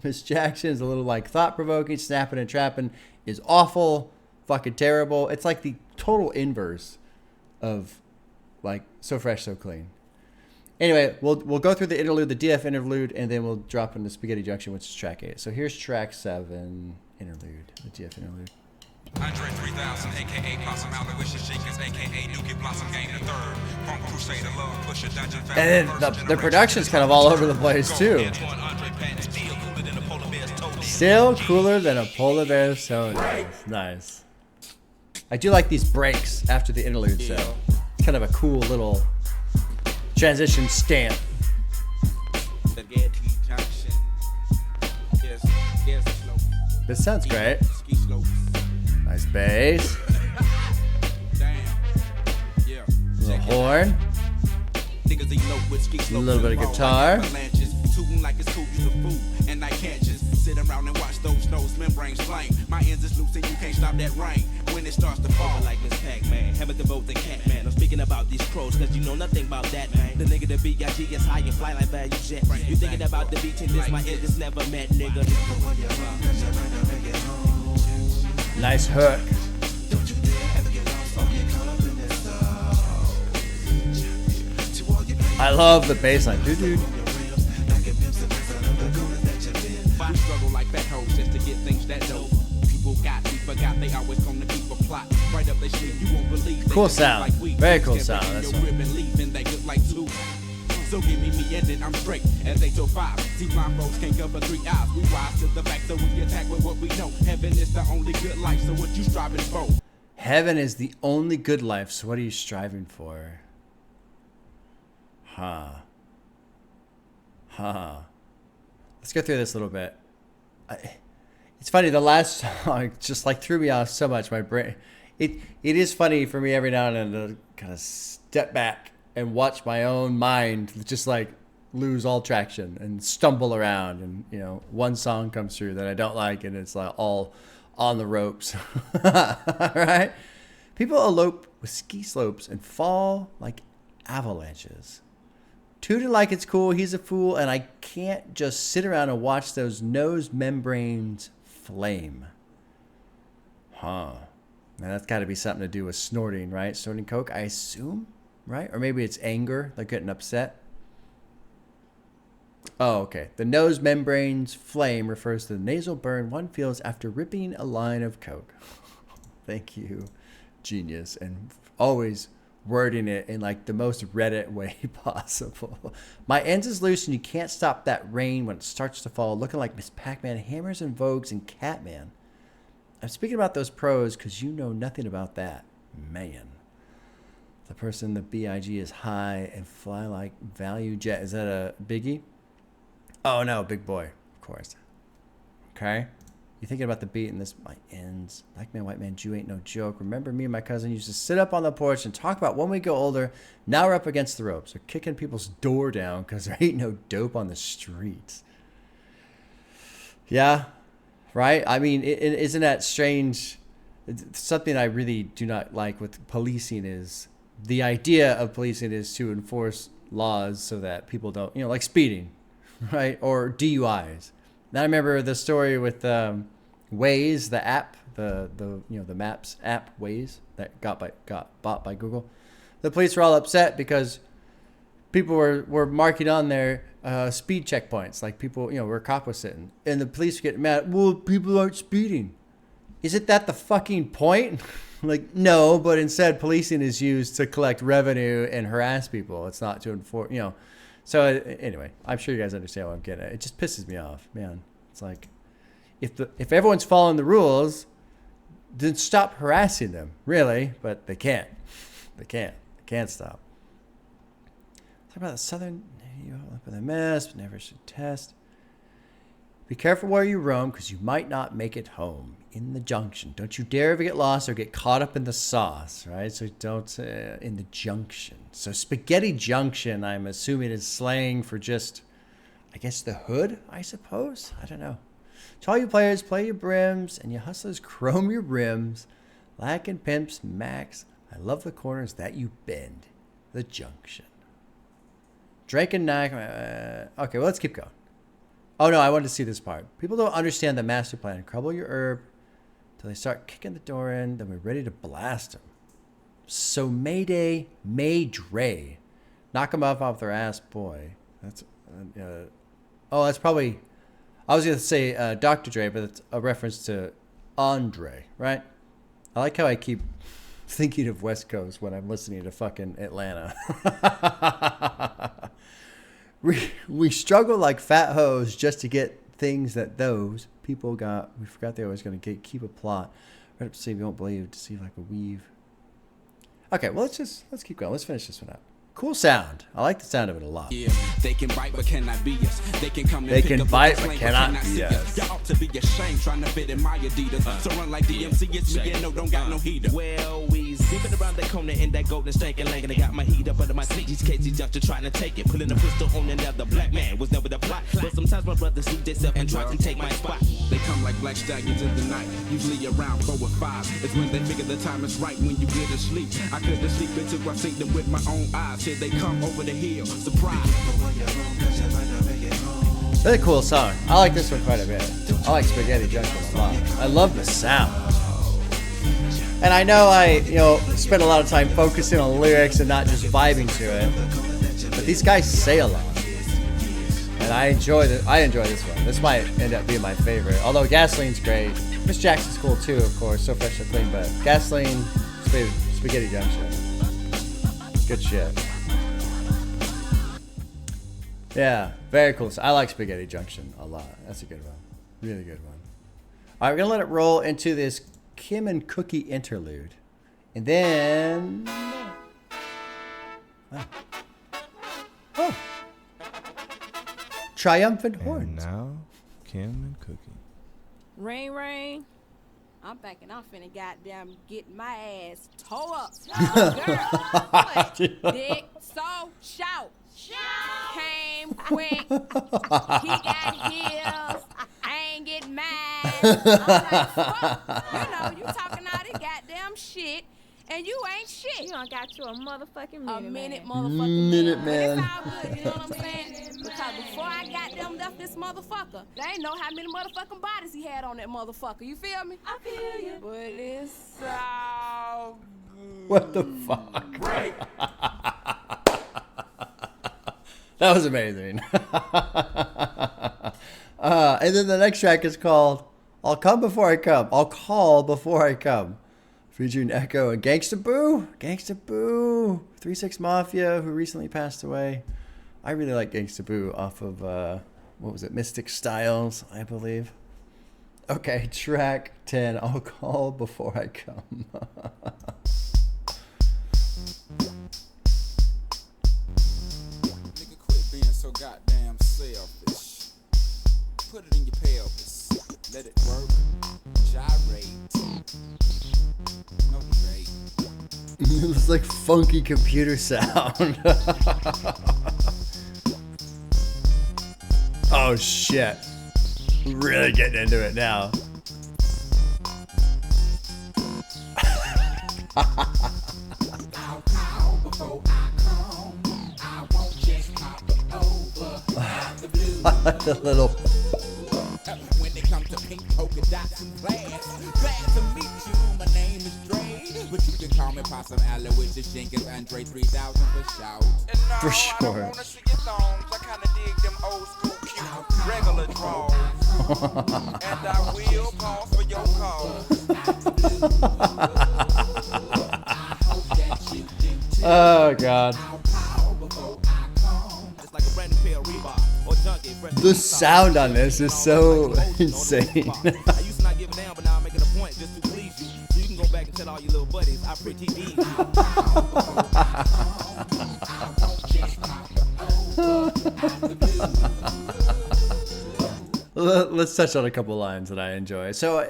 Speaker 1: Miss Jackson is a little like thought-provoking. Snappin and Trappin is awful, fucking terrible. It's like the total inverse of like So Fresh, So Clean. Anyway, we'll go through the interlude, the DF interlude, and then we'll drop into Spaghetti Junction, which is track 8. So here's track 7, interlude, the DF interlude.
Speaker 6: Andre 3000, aka Blossom Aloysius Jenkins, aka Dookie Blossom Game the Third, Funk Crusader, Love Pusher, Dungeon Family.
Speaker 1: And then the production's kind of all over the place too. Still cooler than a polar bear soda. Nice. I do like these breaks after the interlude, so it's kind of a cool little transition stamp. This sounds great. Nice bass.
Speaker 3: Damn. Yeah.
Speaker 1: Little horn.
Speaker 3: Niggas elope with ski
Speaker 1: A
Speaker 3: slopes
Speaker 1: little bit of
Speaker 3: and raw
Speaker 1: guitar.
Speaker 3: like avalanches. Tooting like it's cool, you the fool, and I can't just sit around and watch those nose membranes flame. My ends is loose and you can't stop that rain when it starts to fall.
Speaker 7: Like Miss Pac-Man, having the vote the cat man. I'm speaking about these crows, cause you know nothing about that, man. The nigga the B.I.G. gets high and fly like value jet. You thinking about the beach and this, my end is never met, nigga.
Speaker 1: Nice hook. I love the bass line. Dude.
Speaker 3: I struggle like fat hoes just to get things that dope. People got me, forgot they always come to keep a plot. Right up their sleeve, you won't believe.
Speaker 1: Cool sound. Very cool sound. That's
Speaker 3: That's rib and leave and they look like two. So give me and then I'm straight as 805. See, blind folks can't cover 3 eyes. We rise to the fact so we attack with what we know. Heaven is the only good life, so what you striving for?
Speaker 1: Heaven is the only good life, so what are you striving for? Let's go through this a little bit. It's funny, the last song just like threw me off so much. My brain, it is funny for me every now and then to kind of step back and watch my own mind just like lose all traction and stumble around, and you know, one song comes through that I don't like and it's like all on the ropes. Right? People elope with ski slopes and fall like avalanches. Tooting like it's cool, he's a fool, and I can't just sit around and watch those nose membranes flame. Now that's got to be something to do with snorting, right? Snorting coke, I assume, right? Or maybe it's anger, they're getting upset. Oh, okay. The nose membranes flame refers to the nasal burn one feels after ripping a line of coke. Thank you, genius, and always wording it in like the most Reddit way possible. My ends is loose and you can't stop that rain when it starts to fall, looking like Miss Pac-Man, Hammers and Vogues, and Catman. I'm speaking about those pros because you know nothing about that. Man. The person, the B.I.G. is high and fly like value jet. Is that a biggie? Oh no, big boy, of course. Okay. You thinking about the beat in this, my ends. Black man, white man, Jew ain't no joke. Remember me and my cousin used to sit up on the porch and talk about when we go older. Now we're up against the ropes. We're kicking people's door down because there ain't no dope on the streets. Yeah, right? I mean, isn't that strange? It's something I really do not like with policing is the idea of policing is to enforce laws so that people don't, you know, like speeding, right? Or DUIs. Now I remember the story with Waze, the app, the you know, the Maps app Waze that got bought by Google. The police were all upset because people were marking on their speed checkpoints, like people, you know, where a cop was sitting, and the police were getting mad. Well, people aren't speeding. Isn't that the fucking point? Like, no, but instead policing is used to collect revenue and harass people. It's not to enforce, you know. So anyway, I'm sure you guys understand what I'm getting at. It just pisses me off, man. It's like, if everyone's following the rules, then stop harassing them, really. But they can't. They can't stop. Talk about the southern, you up in the mess, but never should test. Be careful where you roam, because you might not make it home. In the junction. Don't you dare ever get lost or get caught up in the sauce, right? So don't, in the junction. So spaghetti junction, I'm assuming, is slang for just, I guess, the hood, I suppose? I don't know. To all you players, play your brims, and you hustlers, chrome your rims. Lacking pimps, max. I love the corners that you bend. The junction. Drake and Nike. Okay, well, let's keep going. Oh, no, I wanted to see this part. People don't understand the master plan. Crumble your herb till they start kicking the door in. Then we're ready to blast them. So Mayday, May Dre. Knock them off their ass, boy. That's, that's probably, I was going to say Dr. Dre, but it's a reference to Andre, right? I like how I keep thinking of West Coast when I'm listening to fucking Atlanta. We struggle like fat hoes just to get things that those people got. We forgot they always going to keep a plot. Right up to see if you won't believe, to see if I can weave. Okay, well, let's keep going. Let's finish this one up. Cool sound. I like the sound of it a lot.
Speaker 5: Yeah, they can bite but cannot be us. They can come and
Speaker 1: They
Speaker 5: pick
Speaker 1: can
Speaker 5: up
Speaker 1: bite
Speaker 5: the
Speaker 1: but
Speaker 5: slang,
Speaker 1: cannot be
Speaker 5: see
Speaker 1: us.
Speaker 5: Y'all ought to be ashamed trying to fit in my Adidas. So run like DMC, it's me and no, don't got no heater.
Speaker 7: Well, we zipping around that corner in that golden stank and lankin'. I got my heat up under my seat. These cases just trying to take it. Pulling a pistol on another black man was never the plot. But sometimes my brothers see themselves and try to take my spot.
Speaker 5: They come like black stallions in the night, usually around 4 or 5. It's when they figure the time is right when you get to sleep. I couldn't sleep until I seen them with my own eyes. Here they come over the hill, surprise.
Speaker 1: Really cool song. I like this one quite a bit. I like Spaghetti Junction a lot. I love the sound. And I know I, spend a lot of time focusing on lyrics and not just vibing to it. But these guys say a lot. And I enjoy this one. This might end up being my favorite. Although Gasoline's great. Miss Jackson's cool too, of course. So fresh and clean. But Gasoline, Spaghetti Junction. Good shit. Yeah, very cool. So I like Spaghetti Junction a lot. That's a good one. Really good one. All right, we're going to let it roll into this Kim and Cookie interlude. And then... Oh. Triumphant Horns.
Speaker 2: And now, Kim and Cookie.
Speaker 8: Rain, rain. I'm thinking I'm finna goddamn get my ass toe up. Girl, what? Dick, so, shout. Came quick. He got heels. I ain't getting mad. I'm like, fuck. You talking all this goddamn shit, and you ain't shit.
Speaker 9: You done got you a motherfucking minute,
Speaker 8: motherfucking
Speaker 1: man.
Speaker 8: It's all good, you know what I'm saying? Because before I goddamn left this motherfucker, they ain't know how many motherfucking bodies he had on that motherfucker. You feel me? I feel you. But it's so good.
Speaker 1: What the fuck? That was amazing. And then the next track is called I'll Come Before I Come. I'll Call Before I Come. Featuring Echo and Gangsta Boo. Gangsta Boo. 3-6 Mafia, who recently passed away. I really like Gangsta Boo off of, what was it, Mystic Styles, I believe. Okay, track 10. I'll Call Before I Come.
Speaker 5: Nigga, quit being so goddamn selfish. Put it in your pelvis. Let it work. Gyrate. No debate.
Speaker 1: It was like funky computer sound. Oh shit. Really getting into it now. I like the little.
Speaker 5: When they come to pink polka dots and class, glad to meet you. My name is Dre, but you can call me Possum Aloysius Jenkins, Andre 3000 for shout.
Speaker 1: For sure.
Speaker 6: I don't wanna see your thongs. I kinda dig them old school cute regular draws. And I will pause for your calls.
Speaker 1: Oh god.
Speaker 7: It's like a brand new pair of Reebok or junkie.
Speaker 1: The sound on this is so insane.
Speaker 7: I used to not give a damn, but now I'm making a point just to please you. So you can go back and tell all your little buddies I pretty deep.
Speaker 1: Let's touch on a couple lines that I enjoy. So,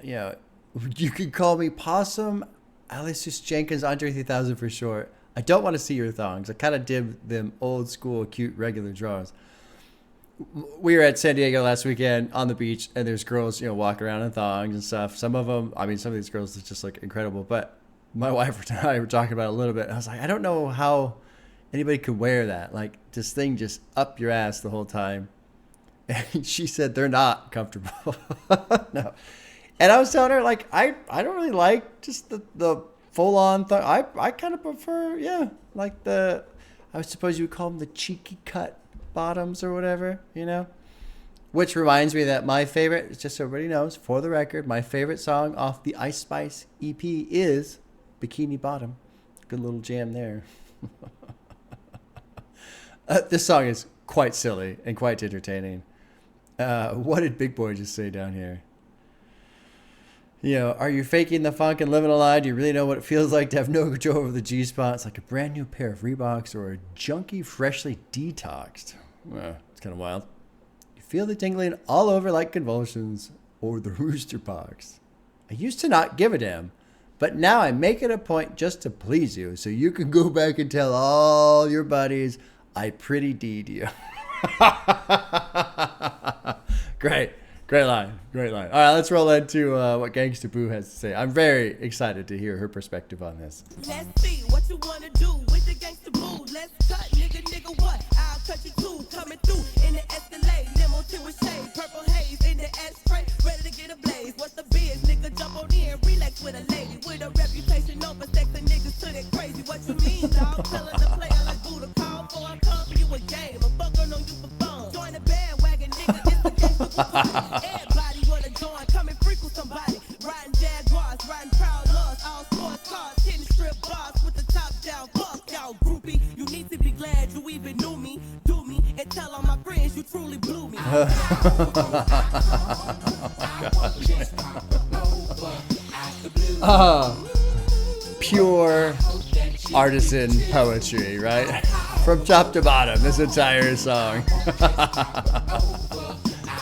Speaker 1: you can call me Possum Aloysius Jenkins, Andre 3000 for short. I don't want to see your thongs. I kind of did them old school, cute, regular draws. We were at San Diego last weekend on the beach, and there's girls, walking around in thongs and stuff. Some of these girls just look incredible. But my wife and I were talking about it a little bit. I was like, I don't know how anybody could wear that. Like, this thing just up your ass the whole time. And she said they're not comfortable. No. And I was telling her, like, I don't really like just the full-on thong. I kind of prefer, like I suppose you would call them the cheeky cut bottoms or whatever, Which reminds me that my favorite, just so everybody knows, for the record, my favorite song off the Ice Spice EP is Bikini Bottom. Good little jam there. This song is quite silly and quite entertaining. What did Big Boy just say down here? You know, are you faking the funk and living a lie? Do you really know what it feels like to have no control over the G-spot? It's like a brand new pair of Reeboks or a junkie freshly detoxed. Well, it's kind of wild. You feel the tingling all over like convulsions or the rooster pox. I used to not give a damn, but now I make it a point just to please you so you can go back and tell all your buddies I pretty deed you. Great. Great line. Great line. All right, let's roll into what Gangsta Boo has to say. I'm very excited to hear her perspective on this.
Speaker 10: Let's see what you want to do with the Gangsta Boo. Let's cut, nigga, what? I'll cut you too. Coming through in the Escalade, limo to a shade, purple haze in the ashtray, ready to get a blaze. What's the biz? Nigga, jump on in, relax with a lady with a reputation over sex and niggas to that crazy. What you mean, dog? Telling the player like VooDoo, call for a come, you a game. A fucker on you for fun. Join the bandwagon, nigga, it's the Gangsta Boo. Everybody wanna join, come and freak with somebody. Riding Jaguars, riding proud laws, all sports cars, hitting strip bars with the top down. Fuck y'all groupie, you need to be glad you even knew me. Do me and tell all my friends you truly blew me.
Speaker 1: Pure artisan poetry, right? From top to bottom, this entire song.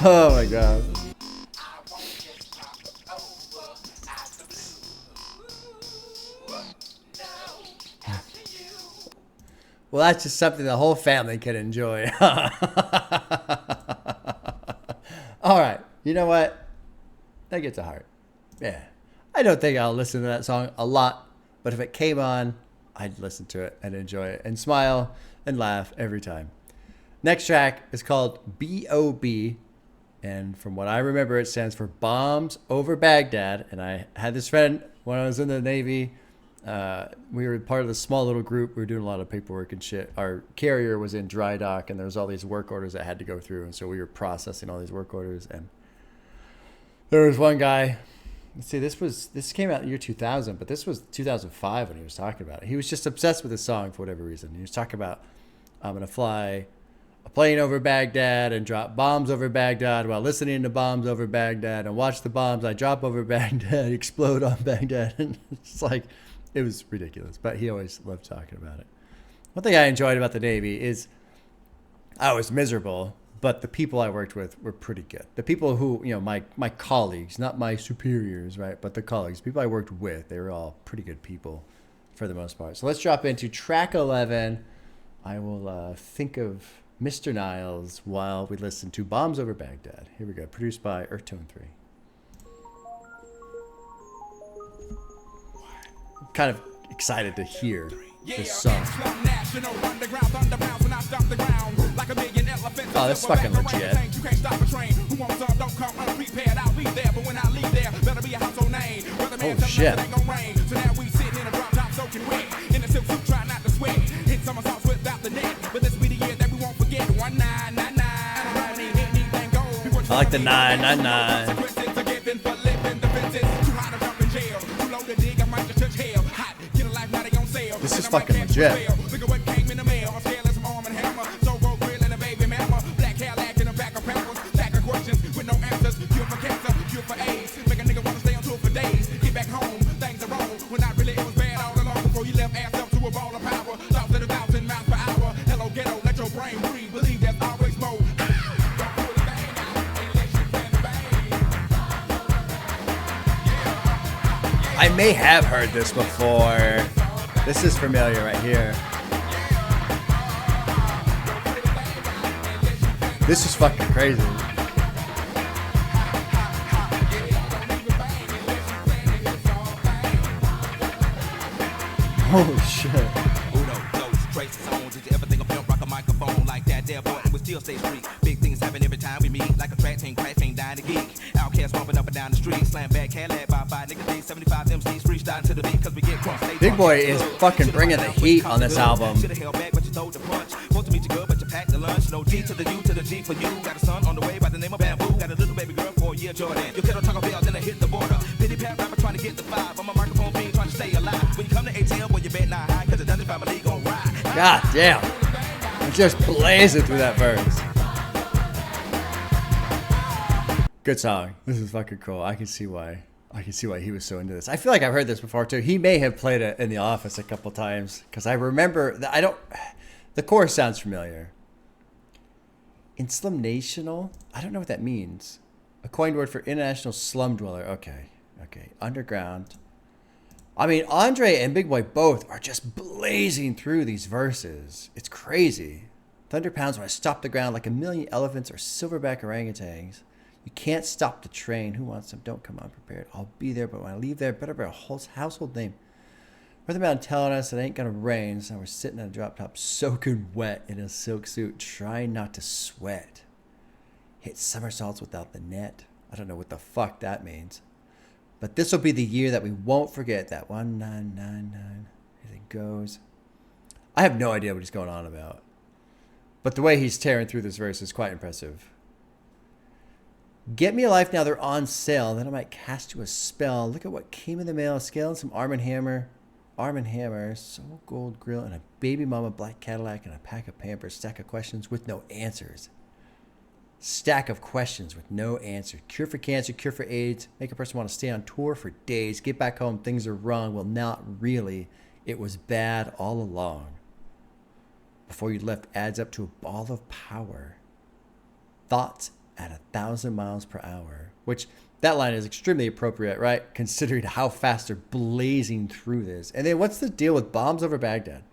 Speaker 1: Oh my god. Well, that's just something the whole family can enjoy. All right. You know what? That gets a heart. Yeah. I don't think I'll listen to that song a lot, but if it came on, I'd listen to it and enjoy it and smile and laugh every time. Next track is called B.O.B. And from what I remember, it stands for Bombs Over Baghdad. And I had this friend when I was in the Navy. We were part of this small little group. We were doing a lot of paperwork and shit. Our carrier was in dry dock, and there was all these work orders that had to go through. And so we were processing all these work orders. And there was one guy. Let's see, this came out in the year 2000, but this was 2005 when he was talking about it. He was just obsessed with the song for whatever reason. He was talking about, I'm going to fly a plane over Baghdad and drop bombs over Baghdad while listening to bombs over Baghdad and watch the bombs I drop over Baghdad explode on Baghdad. And it's like, it was ridiculous, but he always loved talking about it. One thing I enjoyed about the Navy is I was miserable, but the people I worked with were pretty good. The people who, you know, my colleagues, not my superiors, right? But the colleagues, people I worked with, they were all pretty good people for the most part. So let's drop into track 11. I will think of Mr. Niles while we listen to Bombs Over Baghdad. Here we go. Produced by Earth Tone 3. I'm kind of excited to hear this song. Oh, that's fucking legit. Oh, shit. I like the 999. This is fucking legit. I may have heard this before. This is familiar right here. This is fucking crazy. Holy shit. Still stay street. Big things happen every time we meet. Like a track team, crash ain't dying to geek. Outkast bumping up and down the street. Slam back, Cadillac by 5 niggas. Day 75 MCs freestyle to the beat cause we get cross. Big Boy is fucking bringing the heat on this album. Should've held back, but you throw the punch. Supposed to meet you good, but you packed the lunch. No G to the U to the G for you. Got a son on the way by the name of Bamboo. Got a little baby girl for a year, Jordan. You can't talk about then I hit the border. Pity pat rapper trying to get the 5. I'm a microphone fiend trying to stay alive. When you come to ATL, boy, you bet not high cause the Dungeon Family gon' ride. God damn. I'm just blazing through that verse. Good song. This is fucking cool. I can see why I can see why he was so into this. I feel like I've heard this before too. He may have played it in The Office a couple times because I remember the chorus sounds familiar. Inslumnational? I don't know what that means. A coined word for international slum dweller. Okay. Underground. I mean, Andre and Big Boy both are just blazing through these verses. It's crazy. Thunder pounds when I stop the ground like a million elephants or silverback orangutans. You can't stop the train. Who wants them? Don't come unprepared. I'll be there, but when I leave there, better be a household name. Weatherman telling us it ain't gonna rain, so we're sitting on a drop top soaking wet in a silk suit, trying not to sweat. Hit somersaults without the net. I don't know what the fuck that means. But this will be the year that we won't forget. That 1999. Everything goes. I have no idea what he's going on about. But the way he's tearing through this verse is quite impressive. Get me a life now, they're on sale. Then I might cast you a spell. Look at what came in the mail. A scale and some Arm & Hammer, Soul Gold Grill, and a baby mama black Cadillac, and a pack of Pampers. Stack of questions with no answers. Stack of questions with no answer. Cure for cancer, cure for AIDS. Make a person want to stay on tour for days. Get back home, things are wrong. Well, not really. It was bad all along. Before you left adds up to a ball of power. Thoughts at 1,000 miles per hour. Which, that line is extremely appropriate, right? Considering how fast they're blazing through this. And then what's the deal with bombs over Baghdad?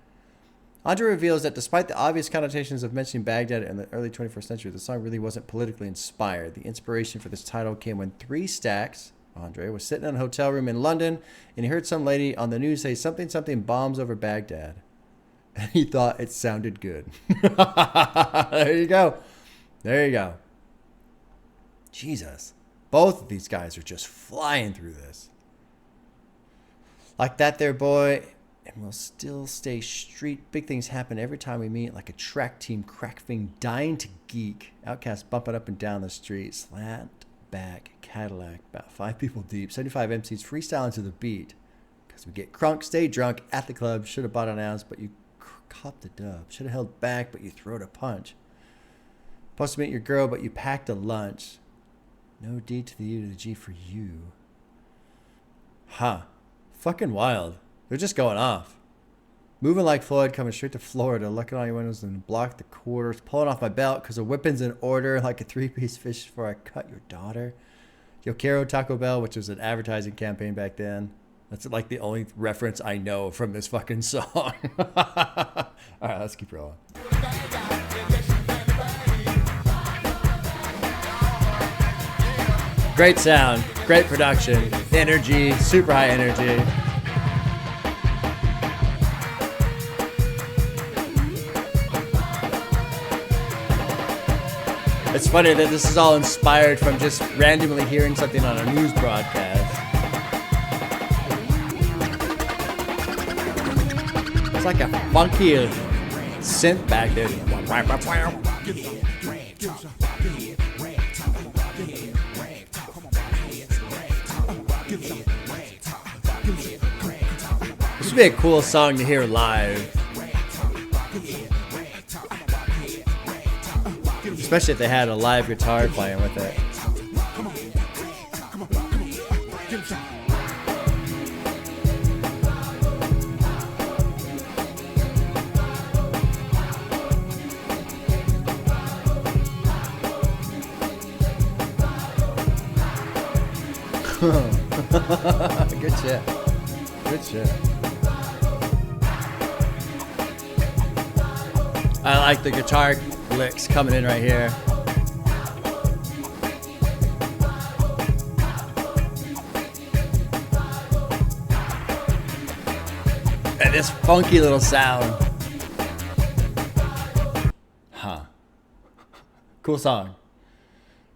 Speaker 1: Andre reveals that despite the obvious connotations of mentioning Baghdad in the early 21st century, the song really wasn't politically inspired. The inspiration for this title came when 3 Stacks, Andre, was sitting in a hotel room in London, and he heard some lady on the news say something bombs over Baghdad. And he thought it sounded good. There you go. Jesus. Both of these guys are just flying through this. Like that there, boy. And we'll still stay street. Big things happen every time we meet. Like a track team crackfing dying to geek. Outkast bumping up and down the street. Slant back Cadillac. About 5 people deep. 75 MCs freestyling to the beat. Because we get crunk, stay drunk at the club. Should have bought an ounce, but you caught the dub. Should have held back, but you throwed a punch. Supposed to meet your girl, but you packed a lunch. No D to the U to the G for you. Huh. Fucking wild. They're just going off. Moving like Floyd, coming straight to Florida, looking on your windows and block the quarters, pulling off my belt because a whipping's in order like a 3-piece fish before I cut your daughter. Yo quiero Taco Bell, which was an advertising campaign back then. That's like the only reference I know from this fucking song. All right, let's keep rolling. Great sound, great production, energy, super high energy. It's funny that this is all inspired from just randomly hearing something on a news broadcast. It's like a funky synth back there. This would be a cool song to hear live. Especially if they had a live guitar playing with it. Good shit. Good shit. I like the guitar licks coming in right here. And this funky little sound. Huh. Cool song.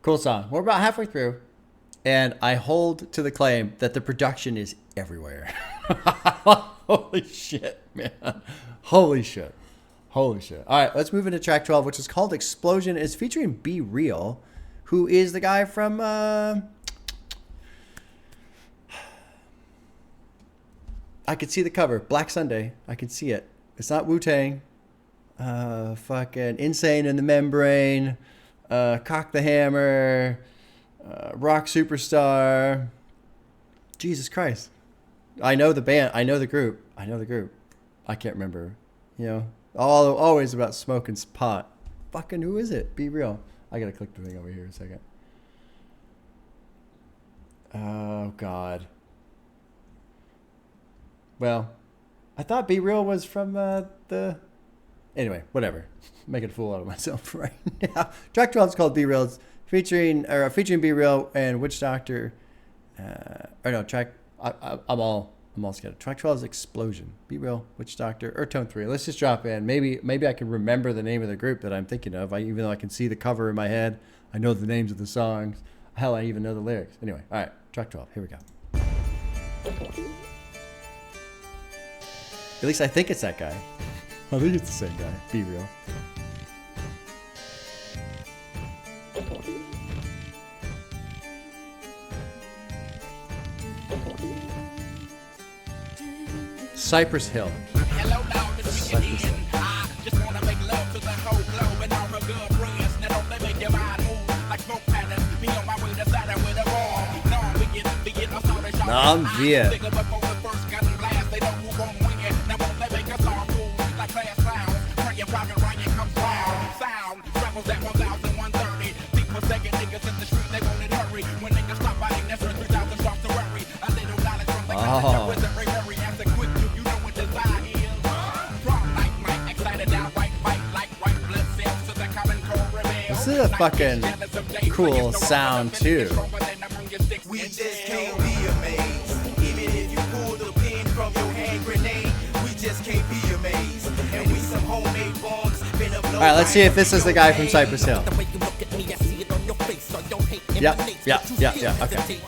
Speaker 1: Cool song. We're about halfway through. And I hold to the claim that the production is everywhere. Holy shit, man. Holy shit. Holy shit. All right, let's move into track 12, which is called Explosion. It's featuring Be Real, who is the guy from... I could see the cover. Black Sunday. I can see it. It's not Wu-Tang. Fucking Insane in the Membrane. Cock the Hammer. Rock Superstar. Jesus Christ. I know the band. I know the group. I can't remember. You know, always about smoking pot. Fucking who is it? Be Real. I gotta click the thing over here a second. Oh, God. Well, I thought Be Real was from the... Anyway, whatever. I'm making a fool out of myself right now. Track 12 is called Be Real. It's featuring Be Real and Witch Doctor. I'm all scattered. Track 12 is Explosion. Be Real, Witch Doctor, or Tone 3. Let's just drop in. Maybe I can remember the name of the group that I'm thinking of. Even though I can see the cover in my head, I know the names of the songs. Hell, I even know the lyrics. Anyway, all right, track 12. Here we go. At least I think it's that guy. I think it's the same guy. Be Real. Cypress Hill.
Speaker 3: Hello, dog, this is Ian. I just wanna make love to the whole globe and all my good friends. Now don't let me get my move like smoke patterns. Me on my way to Saturn with a ball. No, we get a sort of shot.
Speaker 1: Nam Via.
Speaker 3: Before the first gun blast, they know who gon' wing it. Now won't let me get all moves like class clowns. Praying private Ryan comes round. Sound travels at 1,130. People second niggas in the street, they want it hurry. When niggas stop fighting, that's when 3,000 starts to worry. A little knowledge from the gun with the very answer quick.
Speaker 1: This is a fucking cool sound too.
Speaker 3: We just can't be amazed. Even if you pull the pin from your hand grenade, we just can't be amazed. And we some homemade bombs.
Speaker 1: All right, let's see if this is the guy from Cypress Hill. Yep. Okay.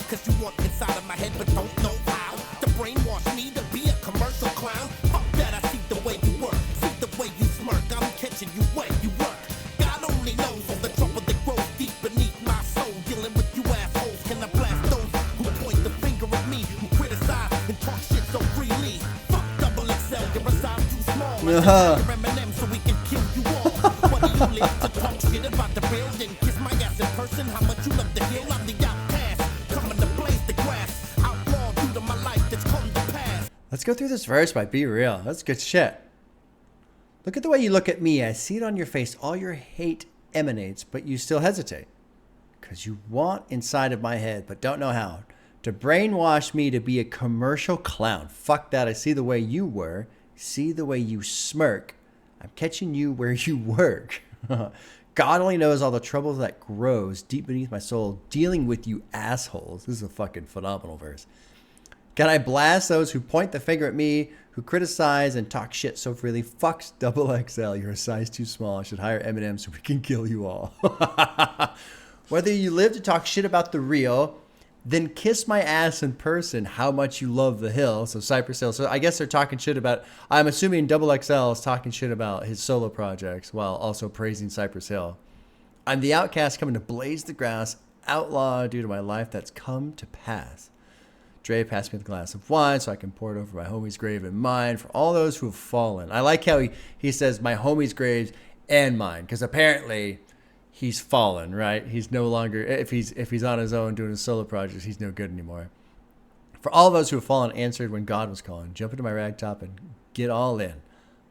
Speaker 1: Let's go through this verse by Be Real. That's good shit. Look at the way you look at me. I see it on your face. All your hate emanates, but you still hesitate. Because you want inside of my head, but don't know how. To brainwash me to be a commercial clown. Fuck that. I see the way you were. See the way you smirk. I'm catching you where you work. God only knows all the trouble that grows deep beneath my soul, dealing with you assholes. This is a fucking phenomenal verse. Can I blast those who point the finger at me, who criticize and talk shit so freely? Fucks XXL. You're a size too small. I should hire Eminem so we can kill you all. Whether you live to talk shit about the real, then kiss my ass in person, how much you love the hill. So Cypress Hill. So I guess they're talking shit about, I'm assuming XXL is talking shit about his solo projects while also praising Cypress Hill. I'm the outcast coming to blaze the grass, outlaw due to my life that's come to pass. Dre passed me the glass of wine so I can pour it over my homie's grave and mine for all those who have fallen. I like how he says my homie's graves and mine, because apparently he's fallen, right? He's no longer, if he's on his own doing his solo projects, he's no good anymore. For all those who have fallen, answered when God was calling. Jump into my ragtop and get all in.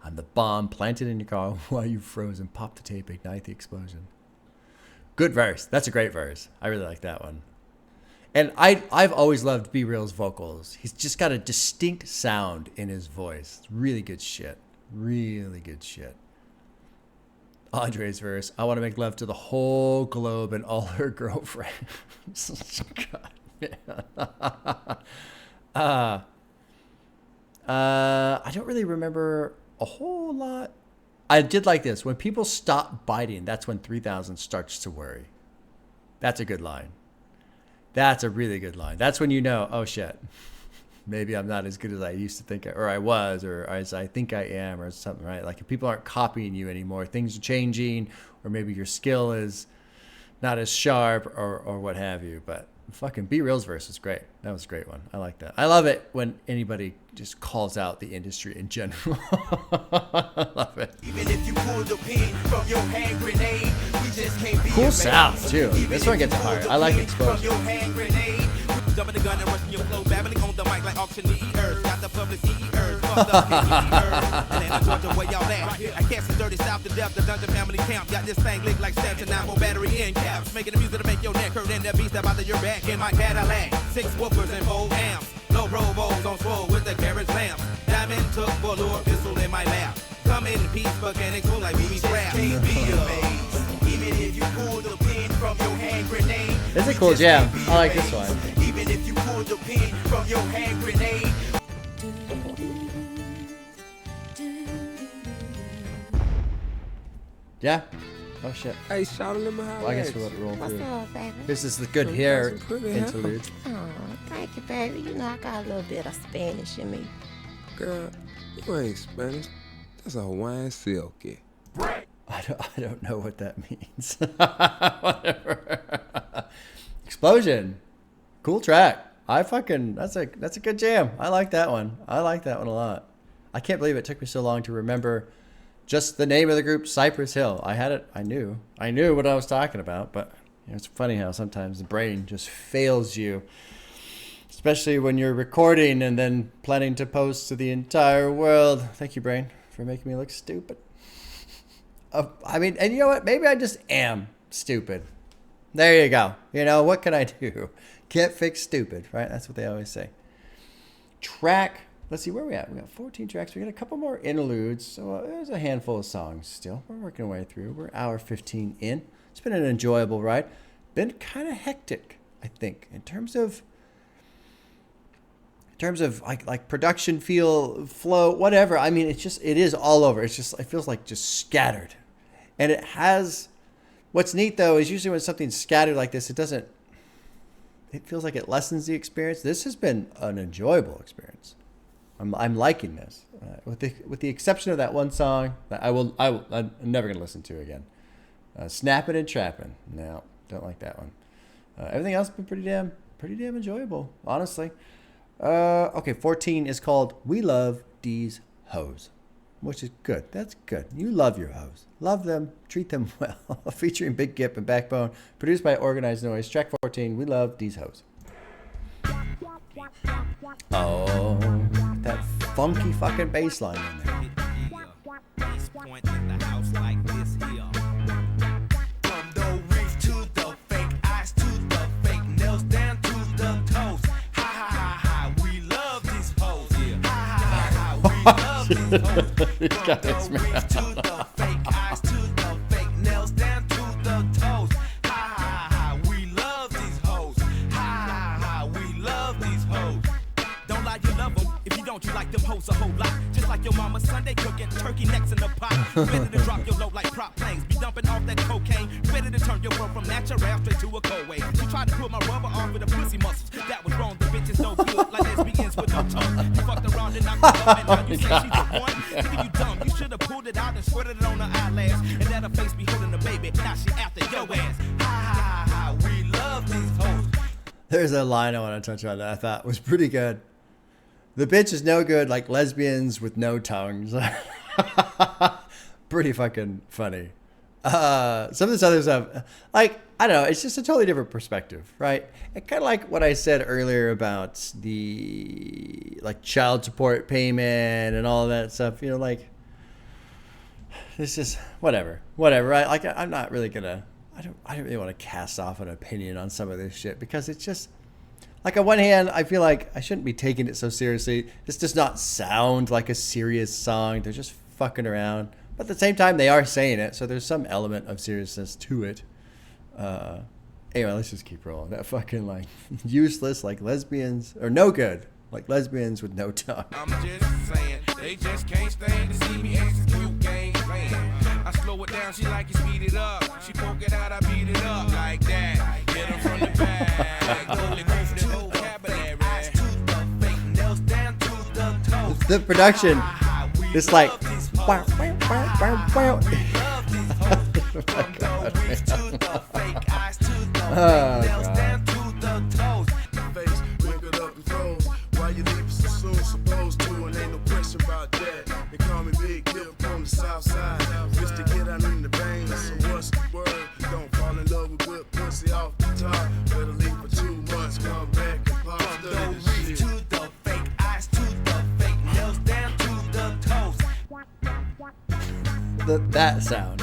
Speaker 1: I'm the bomb planted in your car while you froze and pop the tape, ignite the explosion. Good verse. That's a great verse. I really like that one. And I've always loved Be Real's vocals. He's just got a distinct sound in his voice. It's really good shit. Really good shit. Andre's verse. I want to make love to the whole globe and all her girlfriends. God, man. I don't really remember a whole lot. I did like this. When people stop biting, that's when 3000 starts to worry. That's a good line. That's a really good line. That's when you know, oh shit, maybe I'm not as good as I used to think, or I was, or as I think I am, or something, right? Like if people aren't copying you anymore, things are changing, or maybe your skill is not as sharp, or what have you. But fucking Be Real's verse is great. That was a great one. I like that. I love it when anybody just calls out the industry in general. I love it.
Speaker 3: Even if you pull the pin from your hand grenade, we just can't be
Speaker 1: cool sound too. This one gets hard. I like Explosion.
Speaker 3: Dumping the gun and rushing your flow, babbling on the mic like auctioneers. Got the public CEers, fucked up PEers. And then I Georgia where y'all at. I can't see dirty south to death, the dungeon family camp. Got this thing licked like stamps and 9 battery end caps. Making the music to make your neck hurt and the beast that bother your back. In my Cadillac, 6 woofers and 4 amps. Low robos on swole with the carriage lamp. Diamond took for lure, pistol in my lap. Come in peace, mechanics move like BB scrap.
Speaker 10: Can't be amazed, even if you pull the pin from your hand grenade.
Speaker 1: It's a cool jam. I like this one.
Speaker 10: Even if you pull the pin from your hand grenade.
Speaker 1: Yeah. Oh shit.
Speaker 2: Hey, shout out to my
Speaker 1: Well, I guess we'll let it roll
Speaker 9: What's
Speaker 1: through.
Speaker 9: up, baby?
Speaker 1: This is the good hair
Speaker 2: pretty hair.
Speaker 1: interlude.
Speaker 9: Oh, thank you, baby. You know I got a little bit of Spanish in me.
Speaker 2: Girl, you ain't Spanish. That's a Hawaiian silky.
Speaker 1: I don't know what that means. Whatever. Explosion. Cool track. That's a good jam. I like that one. I like that one a lot. I can't believe it took me so long to remember just the name of the group, Cypress Hill. I had it. I knew what I was talking about, but it's funny how sometimes the brain just fails you, especially when you're recording and then planning to post to the entire world. Thank you, brain, for making me look stupid. And you know what? Maybe I just am stupid. There you go. You know, what can I do? Can't fix stupid, right? That's what they always say. Track. Let's see, where are we at? We got 14 tracks. We got a couple more interludes. So there's a handful of songs still. We're working our way through. We're hour 15 in. It's been an enjoyable ride. Been kind of hectic, I think, in terms of like production feel, flow, whatever. I mean, it is all over. It feels like just scattered. And it has, what's neat though, is usually when something's scattered like this, it feels like it lessens the experience. This has been an enjoyable experience. I'm liking this, with the exception of that one song that I'm never gonna listen to again. Snappin and Trappin. No, don't like that one. Everything else has been pretty damn enjoyable, honestly. Okay, 14 is called We Luv Deez Hoez, which is good. That's good. You love your hoes. Love them. Treat them well. Featuring Big Gip and Backbone. Produced by Organized Noise. Track 14, We Luv Deez Hoez. Oh, that funky fucking bass line in there.
Speaker 3: Point in the house like this here.
Speaker 10: From the reef to the fake eyes to the fake nails down to the toes. Ha ha ha ha, we love these hoes. Ha ha ha ha, we love these hoes. From the reef to the fake eyes to the fake nails down to the toes. Ha ha ha, we love these hoes. Ha ha ha, we love these hoes.
Speaker 3: Don't lie, you love them. If you don't, you like them hoes a whole lot. Just like your mama Sunday cooking turkey necks in the pot. Ready to drop your load like prop planes. Be dumping off that cocaine. Ready to turn your world from natural straight to a cold wave. You tried to pull my rubber off with the pussy muscles. That was wrong. The bitches no good. Like lesbians with no tongue. You fucked around and knocked her up. And now you say she's the one. Nigga, you dumb. You should have pulled it out and squirted it on her eyelash. And that her face be holding the baby. Now she after your ass.
Speaker 10: Ha ha ha, we love these hoes.
Speaker 1: There's a line I want to touch on that I thought was pretty good. The bitch is no good like lesbians with no tongues. Pretty fucking funny. Some of this other stuff, like, I don't know, it's just a totally different perspective, right? And kind of like what I said earlier about the, like, child support payment and all of that stuff, you know, like, it's just, whatever, right? Like, I'm not really gonna, I don't really want to cast off an opinion on some of this shit because it's just, like, on one hand, I feel like I shouldn't be taking it so seriously. This does not sound like a serious song. They're just fucking around. But at the same time, they are saying it, so there's some element of seriousness to it. Anyway, let's just keep rolling. That fucking, like, useless, like lesbians, or no good, like lesbians with no tongue.
Speaker 3: I'm just saying, they just can't stand to see me execute game plan. I slow it down, she like it, speed it up. She poke it out, I beat it up like that. Get her from the back. Totally go for the vocabulary.
Speaker 1: The production, it's like, wow, wow, wow, wow, wow. Oh, God.
Speaker 10: South side, just to get out in the veins. So what's the word? Don't fall in love with good pussy off the top. Better leave for 2 months, come back and pop.
Speaker 1: that sound.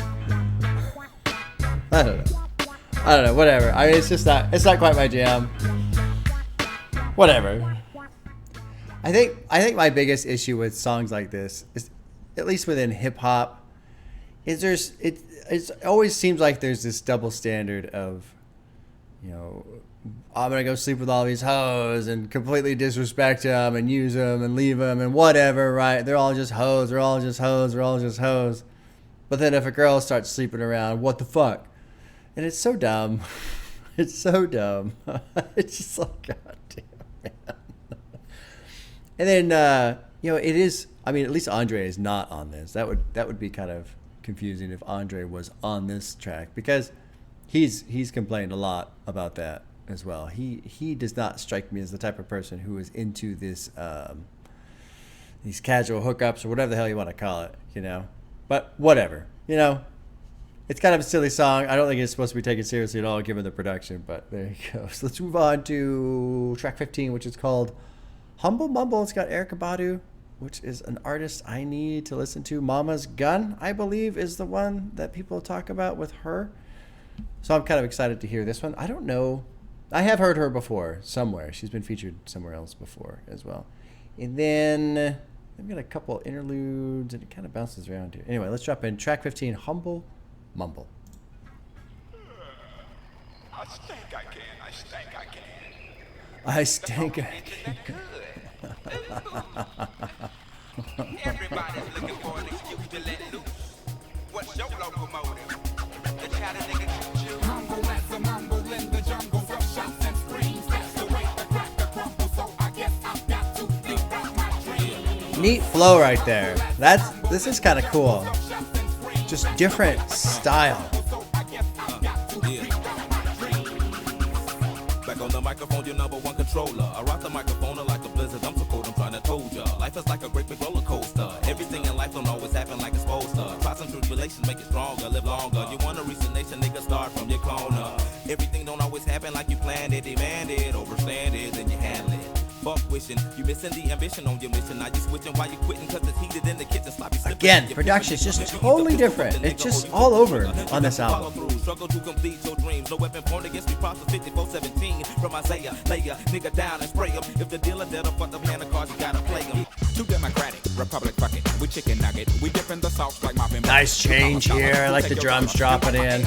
Speaker 1: I don't know. Whatever. I mean, it's not quite my jam. Whatever. I think my biggest issue with songs like this is, at least within hip hop, is it always seems like there's this double standard of, you know, I'm gonna go sleep with all these hoes and completely disrespect them and use them and leave them and whatever, right? They're all just hoes. They're all just hoes. They're all just hoes. But then if a girl starts sleeping around, what the fuck? And it's so dumb. It's so dumb. It's just like, God damn, man. And then, you know, it is, I mean, at least Andre is not on this. That would be kind of confusing if Andre was on this track, because he's complained a lot about that as well. He does not strike me as the type of person who is into this, these casual hookups or whatever the hell you want to call it, you know. But whatever, you know. It's kind of a silly song. I don't think it's supposed to be taken seriously at all given the production, but there you go. So let's move on to track 15, which is called Humble Mumble. It's got Erykah Badu, which is an artist I need to listen to. Mama's Gun, I believe, is the one that people talk about with her. So I'm kind of excited to hear this one. I don't know. I have heard her before somewhere. She's been featured somewhere else before as well. And then I've got a couple interludes, and it kind of bounces around here. Anyway, let's drop in track 15, Humble Mumble.
Speaker 6: I stink I can. I stink I can.
Speaker 1: I stink I can.
Speaker 3: Everybody's looking for an excuse to let loose. What's your locomotive? The chatter nigga choo-choo.
Speaker 5: Humble as a mumble in the jungle from shouts and screams. That's the way the cracker crumbles, so I guess I've got to live out my dream.
Speaker 1: Neat flow right there. This is kind of cool. Just different style.
Speaker 7: Back on the microphone, your number one controller. I rock the microphone like a blizzard. I'm so cold, I'm trying to told ya. Life is like a great big roller coaster. Everything in life don't always happen like it's supposed to. Trials and tribulations make it stronger, live longer. You wanna reach the nation, nigga, start from your corner. Everything don't always happen like you planned it, demand it, overstand it, then you handle it. Fuck wishing, you missing the ambition on your mission. Now you switching while you quitting, cause it's heated in the kitchen. Sloppy slipping.
Speaker 1: Again, production is just totally different. It's just all over on this album.
Speaker 7: Struggle to complete your dreams. No weapon pointed against me. Props 5417 from Isaiah. Lay a nigga down and spray him. If the dealer dead, fuck the hand of cards, you gotta play him.
Speaker 5: Too democratic, Republic fuck it. We chicken nugget. We dipping the sauce like mopping.
Speaker 1: Nice change here. I like the drums dropping in.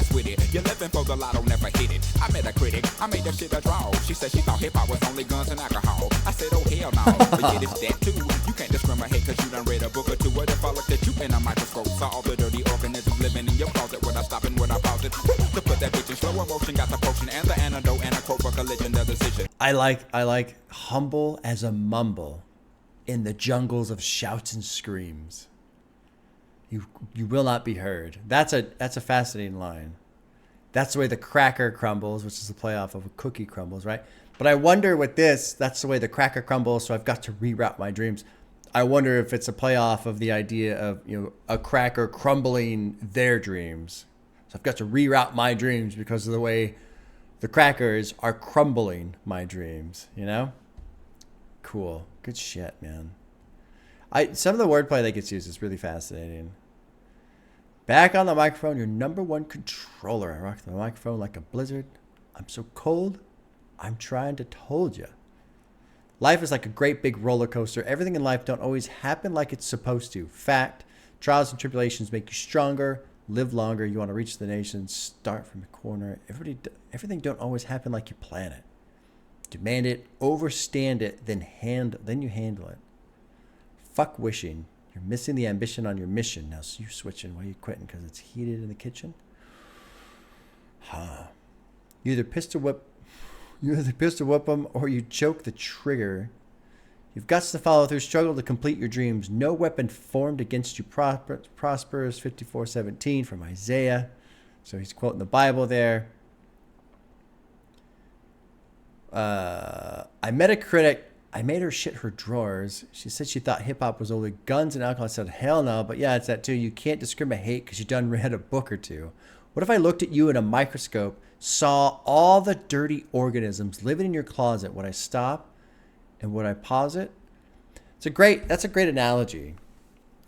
Speaker 5: You're living for the lotto, never hit it. I met a critic. I made that shit a draw. She said she thought hip hop was only guns and alcohol. I said, oh hell no. But yeah, it's that too. You can't discriminate cause you done read a book or two. What if I looked at you in a microscope? Saw all the dirty organisms living in your closet. Would I stop and would I pause it? To put that bitch in slow motion. Got the potion and the antidote and a quote for collision of decision.
Speaker 1: I like humble as a mumble in the jungles of shouts and screams. You will not be heard. That's a fascinating line. That's the way the cracker crumbles, which is a playoff of a cookie crumbles, right? But I wonder with this, that's the way the cracker crumbles, so I've got to reroute my dreams. I wonder if it's a playoff of the idea of, you know, a cracker crumbling their dreams. So I've got to reroute my dreams because of the way the crackers are crumbling my dreams, you know? Cool. Good shit, man. Some of the wordplay that gets used is really fascinating. Back on the microphone, your number one controller. I rock the microphone like a blizzard. I'm so cold, I'm trying to told ya. Life is like a great big roller coaster. Everything in life don't always happen like it's supposed to. Fact, trials and tribulations make you stronger, live longer. You want to reach the nation, start from the corner. Everything don't always happen like you plan it. Demand it, overstand it, then you handle it. Fuck wishing. You're missing the ambition on your mission. Now so you switching. Why are you quitting? Because it's heated in the kitchen? Huh. You either pistol whip them or you choke the trigger. You've got to follow through, struggle to complete your dreams. No weapon formed against you prospers. 54:17 from Isaiah. So he's quoting the Bible there. I met a critic. I made her shit her drawers. She said she thought hip-hop was only guns and alcohol. I said, hell no, but yeah, it's that too. You can't discriminate because you done read a book or two. What if I looked at you in a microscope, saw all the dirty organisms living in your closet? Would I stop and would I pause it? That's a great analogy.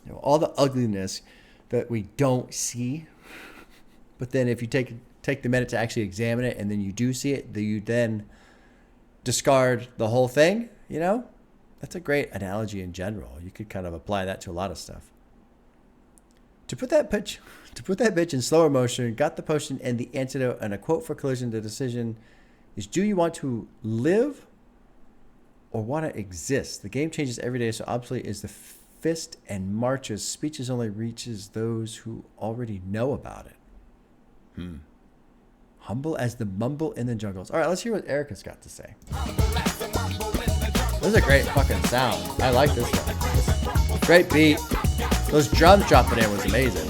Speaker 1: You know, all the ugliness that we don't see. But then if you take the minute to actually examine it and then you do see it, you then discard the whole thing, you know? That's a great analogy in general. You could kind of apply that to a lot of stuff. To put that bitch in slower motion, got the potion and the antidote, and a quote for collision. The decision is, do you want to live or want to exist? The game changes every day, so obsolete is the fist and marches. Speeches only reaches those who already know about it. Humble as the mumble in the jungles. All right, let's hear what Erica's got to say. This is a great fucking sound. I like this one. Great beat. Those drums dropping in was amazing.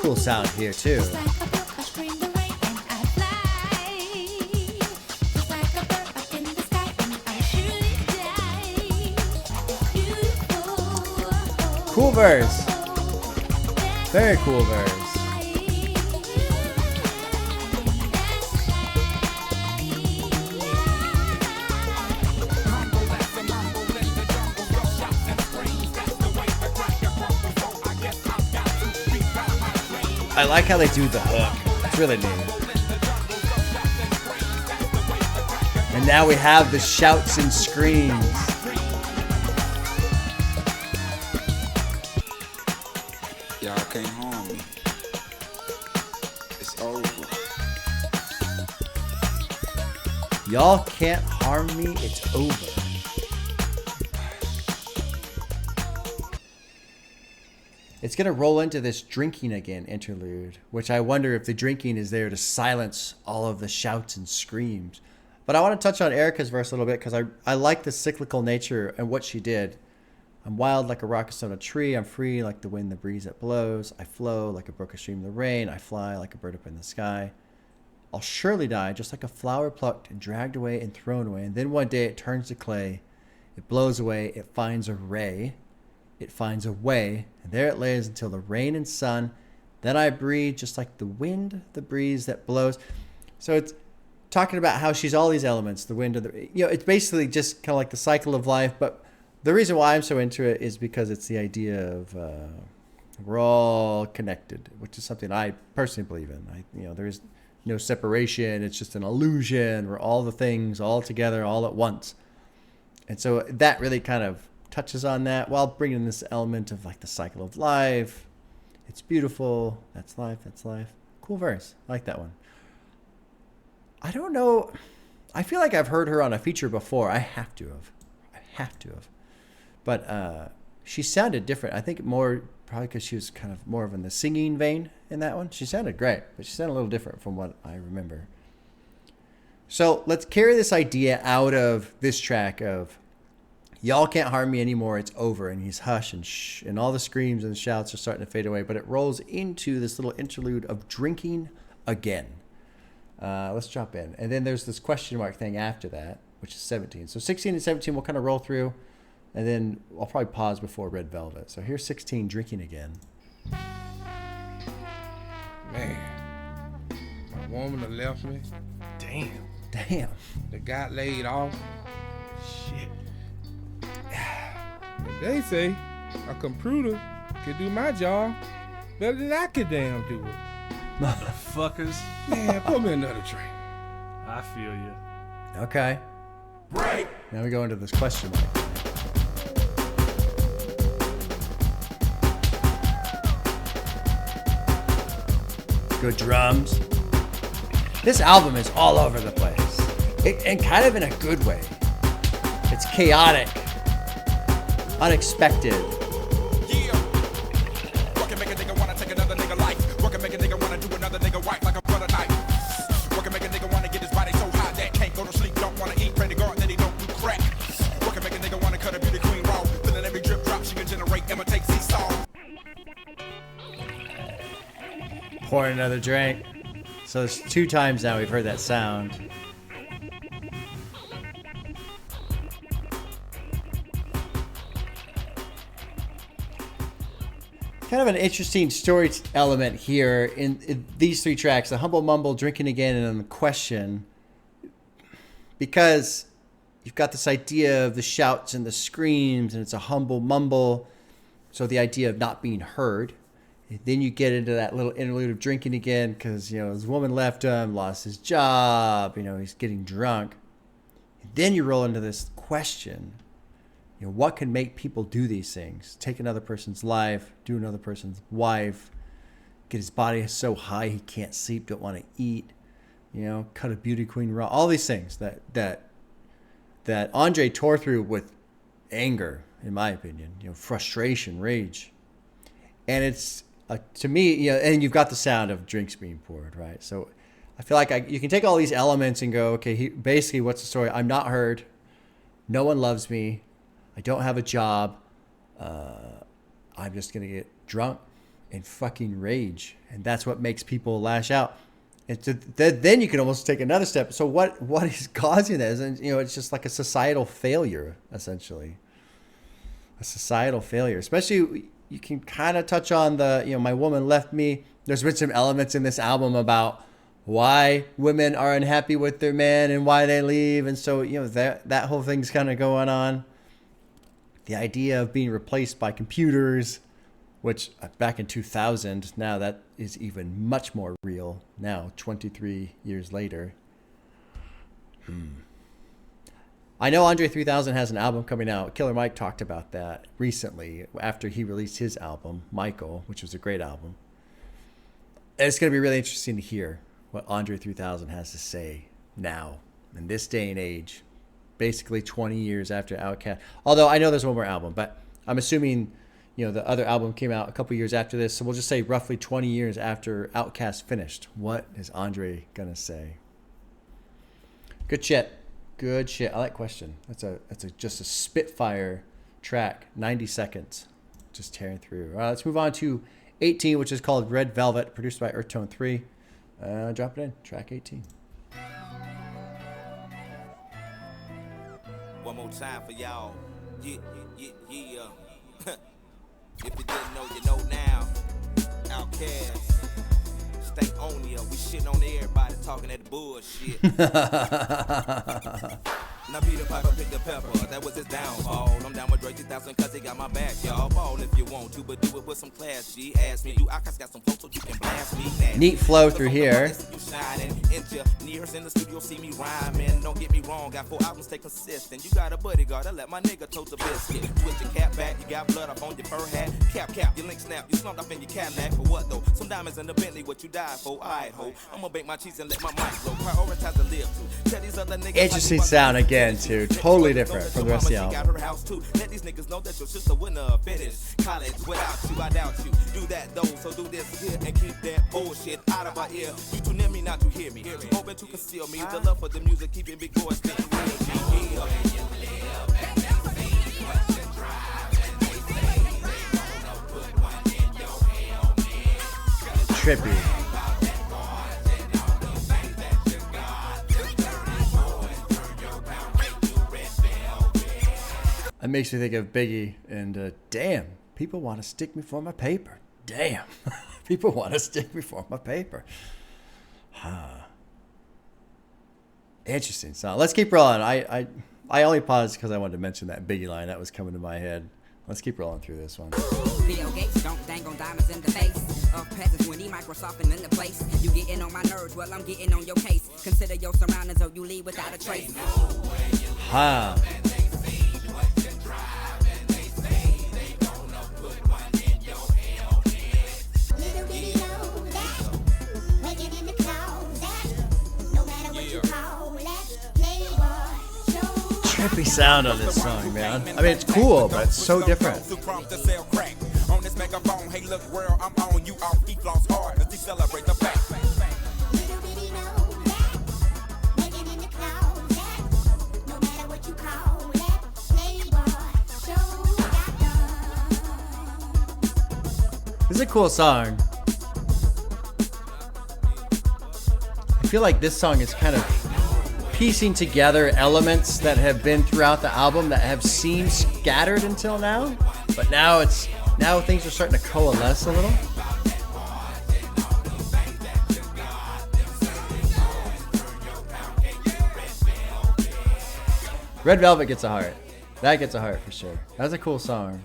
Speaker 1: Cool sound here too. Cool verse. Very cool verse. I like how they do the hook. It's really neat. And now we have the shouts and screams.
Speaker 5: Y'all can't harm me. It's over.
Speaker 1: Y'all can't harm me. It's over. It's going to roll into this drinking again interlude, which I wonder if the drinking is there to silence all of the shouts and screams. But I want to touch on Erica's verse a little bit because I like the cyclical nature and what she did. I'm wild like a rocket on a tree. I'm free like the wind, the breeze that blows. I flow like a broken stream in the rain. I fly like a bird up in the sky. I'll surely die just like a flower plucked and dragged away and thrown away. And then one day it turns to clay. It blows away. It finds a ray. It finds a way, and there it lays until the rain and sun. Then I breathe just like the wind, the breeze that blows. So it's talking about how she's all these elements, the wind, it's basically just kind of like the cycle of life. But the reason why I'm so into it is because it's the idea of we're all connected, which is something I personally believe in. There is no separation. It's just an illusion. We're all the things all together, all at once. And so that really kind of touches on that while bringing in this element of like the cycle of life. It's beautiful. That's life. That's life. Cool verse. I like that one. I don't know. I feel like I've heard her on a feature before. I have to have. But she sounded different. I think more probably because she was kind of more of in the singing vein in that one. She sounded great, but she sounded a little different from what I remember. So let's carry this idea out of this track of y'all can't harm me anymore. It's over. And he's hush and shh. And all the screams and shouts are starting to fade away. But it rolls into this little interlude of drinking again. Let's drop in. And then there's this question mark thing after that, which is 17. So 16 and 17 we'll kind of roll through. And then I'll probably pause before Red Velvet. So here's 16, drinking again.
Speaker 2: Man, my woman that left me.
Speaker 1: Damn.
Speaker 2: That got laid off. Shit. They say a computer could do my job better than I could damn do it.
Speaker 11: Motherfuckers.
Speaker 2: Man, put me another drink.
Speaker 11: I feel you.
Speaker 1: Okay. Right. Now we go into this question mark. Good drums. This album is all over the place. And kind of in a good way. It's chaotic. Unexpected.
Speaker 3: Yeah. What can make a nigga wanna take another nigga life? What can make a nigga wanna do another nigga wife like a butter knife? What can make a nigga wanna get his body so high that can't go to sleep, don't wanna eat, pray to God that he don't do crack? What can make a nigga wanna cut a beauty queen raw? Feeling every drip drop she can generate, imitate seesaw.
Speaker 1: Pour another drink. So it's 2 times now we've heard that sound. Kind of an interesting story element here in these three tracks, the Humble Mumble, Drinking Again, and then the Question, because you've got this idea of the shouts and the screams, and it's a humble mumble, so the idea of not being heard. And then you get into that little interlude of Drinking Again, because, you know, his woman left him, lost his job, you know, he's getting drunk. And then you roll into this question. You know, what can make people do these things? Take another person's life, do another person's wife, get his body so high he can't sleep, don't want to eat, you know, cut a beauty queen raw. All these things that Andre tore through with anger, in my opinion, you know, frustration, rage. And it's, to me, you know, and you've got the sound of drinks being poured, right? So I feel like you can take all these elements and go, okay, basically, what's the story? I'm not heard. No one loves me. I don't have a job. I'm just going to get drunk and fucking rage. And that's what makes people lash out. And then you can almost take another step. So what is causing this? And, you know, it's just like a societal failure, essentially. A societal failure. Especially, you can kind of touch on the, you know, my woman left me. There's been some elements in this album about why women are unhappy with their man and why they leave. And so, you know, that whole thing's kind of going on. The idea of being replaced by computers, which back in 2000, now that is even much more real now, 23 years later. I know Andre 3000 has an album coming out. Killer Mike talked about that recently after he released his album, Michael, which was a great album. And it's going to be really interesting to hear what Andre 3000 has to say now, in this day and age. Basically 20 years after Outkast. Although I know there's one more album, but I'm assuming, you know, the other album came out a couple years after this. So we'll just say roughly 20 years after Outkast finished. What is Andre going to say? Good shit. Good shit. I like Question. That's just a spitfire track. 90 seconds. Just tearing through. All right, let's move on to 18, which is called Red Velvet, produced by Earth Tone 3. Drop it in. Track 18.
Speaker 3: One more time for y'all. Yeah. If you didn't know, you know now. Outkast. Stankonia. We shitting on everybody talking that bullshit. Now Peter Piper picked the pepper, that was his downfall. I'm down with Drake 2000 cause he got my back, y'all. Ball if you want to, but do it with some class, G. Ask me, do Outkast got some flow so you can blast me?
Speaker 1: Neat flow through here.
Speaker 3: Engineers in the studio see me rhyming. Don't get me wrong, got 4 albums, stay consistent. You got a bodyguard, I let my nigga tote the biscuit. Twist your cap back, you got blood up on your fur hat. Cap, your link snap, you slumped up in your Cadillac. For what though? Some diamonds in the Bentley, what you died for? Alright, ho. I'ma bake my cheese and let my mic flow. Prioritize the live to. Tell these other niggas.
Speaker 1: Interesting sound again, too. Totally different from the rest of the album.
Speaker 3: Her house too. Let these niggas know that your sister wouldn't have finished college without you. I doubt you. Do that though, so do this here and keep that bullshit out of my ear. You too near me not to hear me. Too open to conceal me. The love for the music, keeping big boys getting real.
Speaker 1: Trippy. It makes me think of Biggie and damn, people want to stick me for my paper. Damn, people want to stick me for my paper. Interesting song. Let's keep rolling. I only paused because I wanted to mention that Biggie line that was coming to my head. Let's keep rolling through this one.
Speaker 12: Bill Gates don't dang on diamonds in the face of peasants when he Microsoft in the place. You getting on my nerves, well I'm getting on your case. Consider your surroundings or you leave without a trace.
Speaker 1: Trippy sound on this song, man. I mean, it's cool, but it's so different.
Speaker 5: On this megaphone, hey look world, I'm on you off, he floss hard as he celebrate the fact.
Speaker 1: This is a cool song. I feel like this song is kind of piecing together elements that have been throughout the album that have seemed scattered until now, but now it's now things are starting to coalesce a little. Red Velvet gets a heart. That gets a heart for sure. That's a cool song.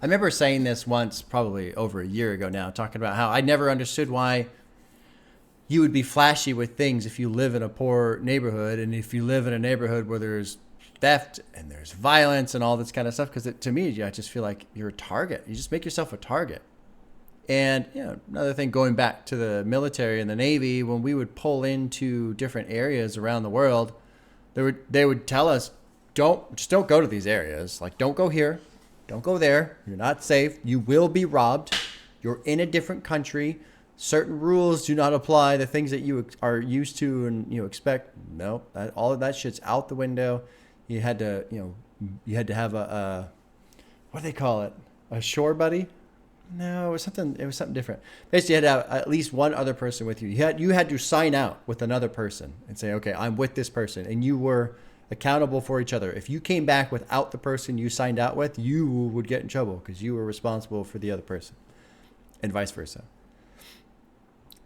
Speaker 1: I remember saying this once, probably over a year ago now, talking about how I never understood why you would be flashy with things if you live in a poor neighborhood, and if you live in a neighborhood where there's theft and there's violence and all this kind of stuff. Because to me, I just feel like you're a target. You just make yourself a target. And another thing, going back to the military and the Navy, when we would pull into different areas around the world, they would tell us, don't go to these areas. Like, don't go here, don't go there. You're not safe. You will be robbed. You're in a different country. Certain rules do not apply. The things that you are used to and you expect, no, all of that shit's out the window. You had to have a what do they call it? A shore buddy? No, it was something different. Basically, you had to have at least one other person with you. You had to sign out with another person and say, okay, I'm with this person, and you were accountable for each other. If you came back without the person you signed out with, you would get in trouble because you were responsible for the other person, and vice versa.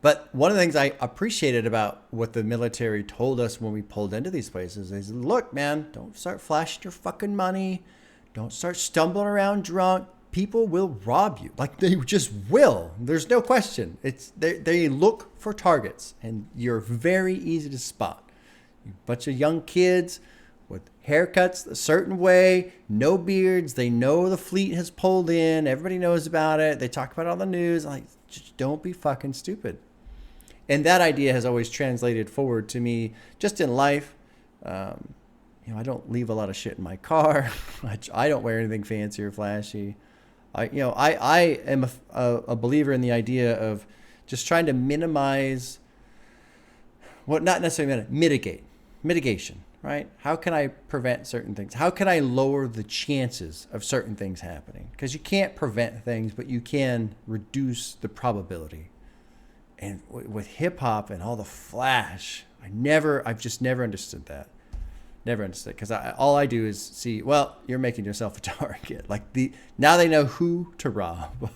Speaker 1: But one of the things I appreciated about what the military told us when we pulled into these places is, look, man, don't start flashing your fucking money. Don't start stumbling around drunk. People will rob you. Like, they just will. There's no question. They look for targets, and you're very easy to spot. You bunch of young kids with haircuts a certain way, no beards. They know the fleet has pulled in. Everybody knows about it. They talk about it on the news. Like, just don't be fucking stupid. And that idea has always translated forward to me just in life. I don't leave a lot of shit in my car. I don't wear anything fancy or flashy. I am a believer in the idea of just trying to minimize, not necessarily mitigation, right? How can I prevent certain things? How can I lower the chances of certain things happening? Because you can't prevent things, but you can reduce the probability. And with hip hop and all the flash, I've just never understood that. Never understood, because all I do is see, well, you're making yourself a target. Like, now they know who to rob.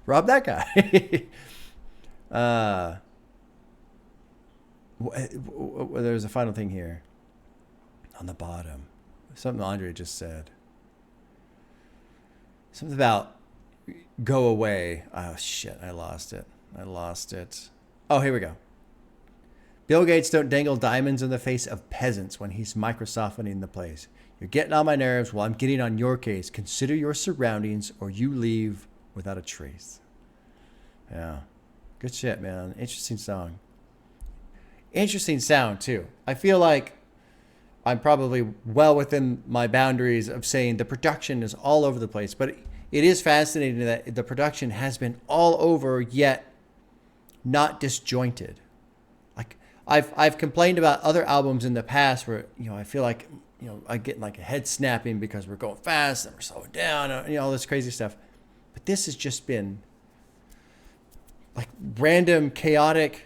Speaker 1: Rob that guy. There's a final thing here on the bottom. Something Andre just said. Something about go away. Oh shit, I lost it. Oh, here we go. Bill Gates don't dangle diamonds in the face of peasants when he's Microsofting the place. You're getting on my nerves while I'm getting on your case. Consider your surroundings or you leave without a trace. Yeah. Good shit, man. Interesting song. Interesting sound, too. I feel like I'm probably well within my boundaries of saying the production is all over the place. But it is fascinating that the production has been all over, yet not disjointed. I've complained about other albums in the past where, I feel like, I get like a head snapping because we're going fast and we're slowing down, all this crazy stuff. But this has just been like random, chaotic.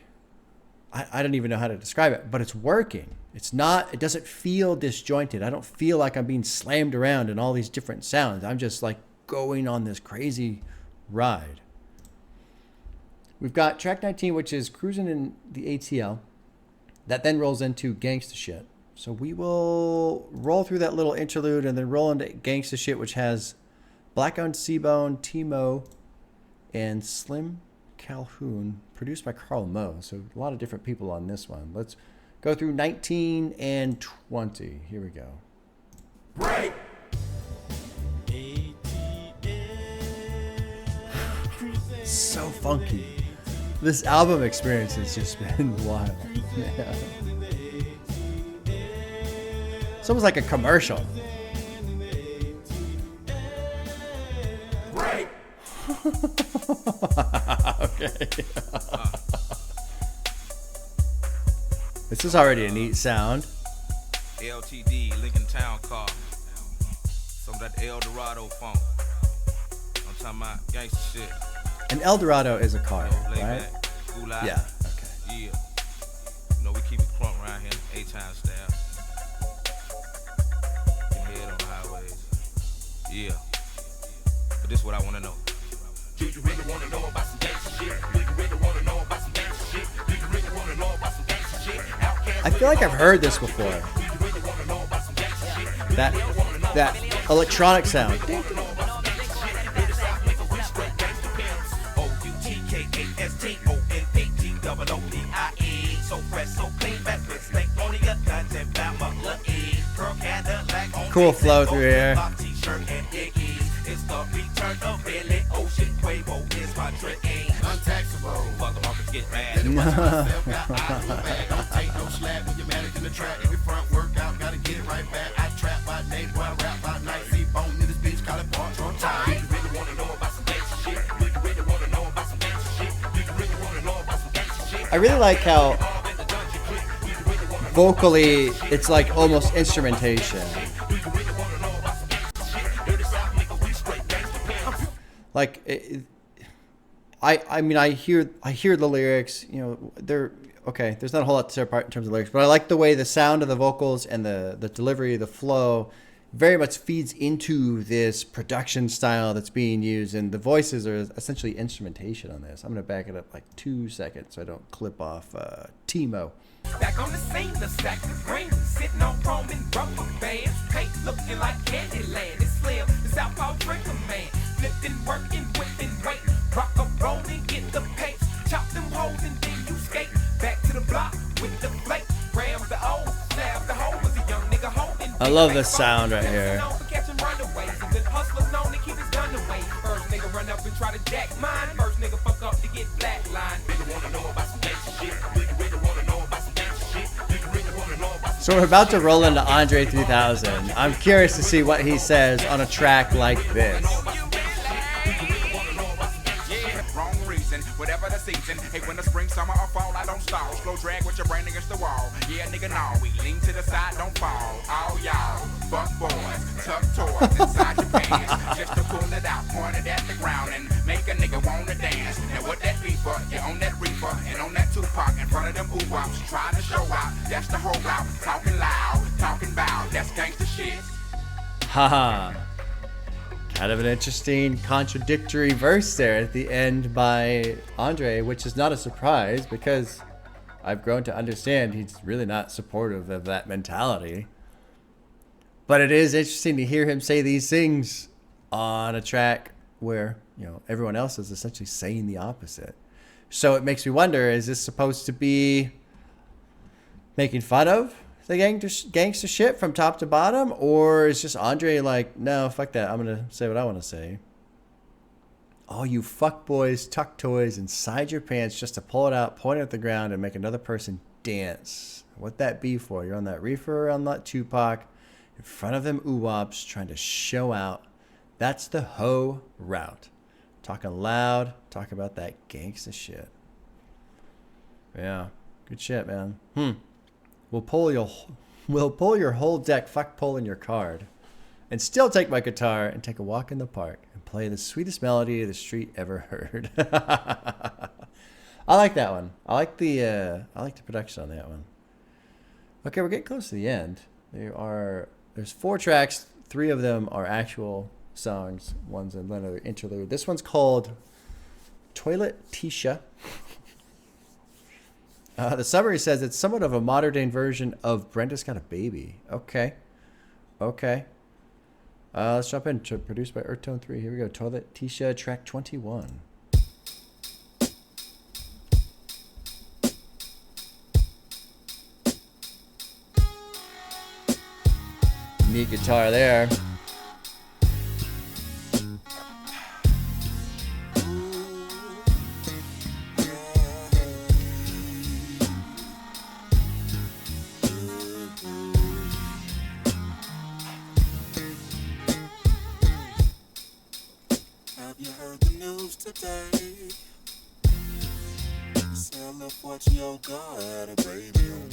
Speaker 1: I don't even know how to describe it, but it's working. It doesn't feel disjointed. I don't feel like I'm being slammed around in all these different sounds. I'm just like going on this crazy ride. We've got track 19, which is Cruising in the ATL. That then rolls into Gangsta Shit. So we will roll through that little interlude and then roll into Gangsta Shit, which has Black on C-Bone, T-Mo, and Slim Calhoun, produced by Carl Mo. So a lot of different people on this one. Let's go through 19 and 20. Here we go.
Speaker 3: Break.
Speaker 1: So funky. This album experience has just been wild. Yeah. It's almost like a commercial.
Speaker 3: Right.
Speaker 1: Okay. This is already a neat sound.
Speaker 6: LTD, Lincoln Town car. Some of that El Dorado funk. I'm talking about gangsta shit.
Speaker 1: An El Dorado is a car, right? Yeah. Okay.
Speaker 6: Yeah. We keep it crunk around here. 8-time style. Your head on the highways. Yeah. But this is what I wanna know. Do you really wanna know about some gangsta shit? Do you really wanna know about some gangsta shit? Do you really wanna know about some gangsta shit? Outkast.
Speaker 1: I feel like I've heard this before. That electronic sound. Cool flow through here. I really like how vocally it's like almost instrumentation. Like I mean I hear the lyrics, you know, they're okay, there's not a whole lot to tear apart in terms of lyrics, but I like the way the sound of the vocals and the delivery, the flow very much feeds into this production style that's being used, and the voices are essentially instrumentation on this. I'm going to back it up like 2 seconds so I don't clip off Timo.
Speaker 3: Back on the scene, the stack of green, sitting on chrome and rubber bands. Paint looking like Candyland. It's Slim, the Southpaw drinker man. Flipping, working, whipping, waiting. Rock up, rolling, get the pace. Chop them holes and then you skate. Back to the block with the flake. Rams the old, stab the hole was a young nigga holding.
Speaker 1: I love this sound right here.
Speaker 3: Hustlers known to keep his gun away. First nigga run up and try to jack mine. First nigga fuck up to get flatlined. Nigga wanna know about some gangsta shit. Nigga really wanna know about some gangsta shit. Nigga really wanna know about some.
Speaker 1: So we're about to roll into Andre 3000. I'm curious to see what he says on a track like this.
Speaker 5: Whatever the season, hey, when the spring, summer, or fall, I don't stall. Slow drag with your brain against the wall. Yeah, nigga, no, we lean to the side, don't fall. All y'all, fuck boys, tuck toys inside your pants. Just to pull it out, point it at the ground, and make a nigga wanna dance. Now what that be for? You on that reefer, and on that Tupac, in front of them ooh-wops. Trying to show out, that's the whole route. Talking loud, talking loud, that's gangsta shit.
Speaker 1: Haha. Kind of an interesting contradictory verse there at the end by Andre, which is not a surprise because I've grown to understand he's really not supportive of that mentality. But it is interesting to hear him say these things on a track where, you know, everyone else is essentially saying the opposite. So it makes me wonder, is this supposed to be making fun of the gangster shit from top to bottom, or is just Andre like, no, fuck that, I'm gonna say what I want to say? All you fuck boys tuck toys inside your pants just to pull it out, point it at the ground, and make another person dance. What that be for? You're on that reefer on that Tupac, in front of them ooh-wops, trying to show out. That's the hoe route. Talking loud, talk about that gangsta shit. Yeah, good shit, man. We'll pull your whole deck, fuck pulling your card, and still take my guitar and take a walk in the park and play the sweetest melody the street ever heard. I like that one. I like the production on that one. Okay, we're getting close to the end. There's 4 tracks. 3 of them are actual songs. One's another interlude. This one's called Toilet Tisha. The summary says it's somewhat of a modern day version of Brenda's Got a Baby. Okay. Let's jump in. Produced by Earthtone 3. Here we go. Toilet Tisha, track 21. Neat guitar there.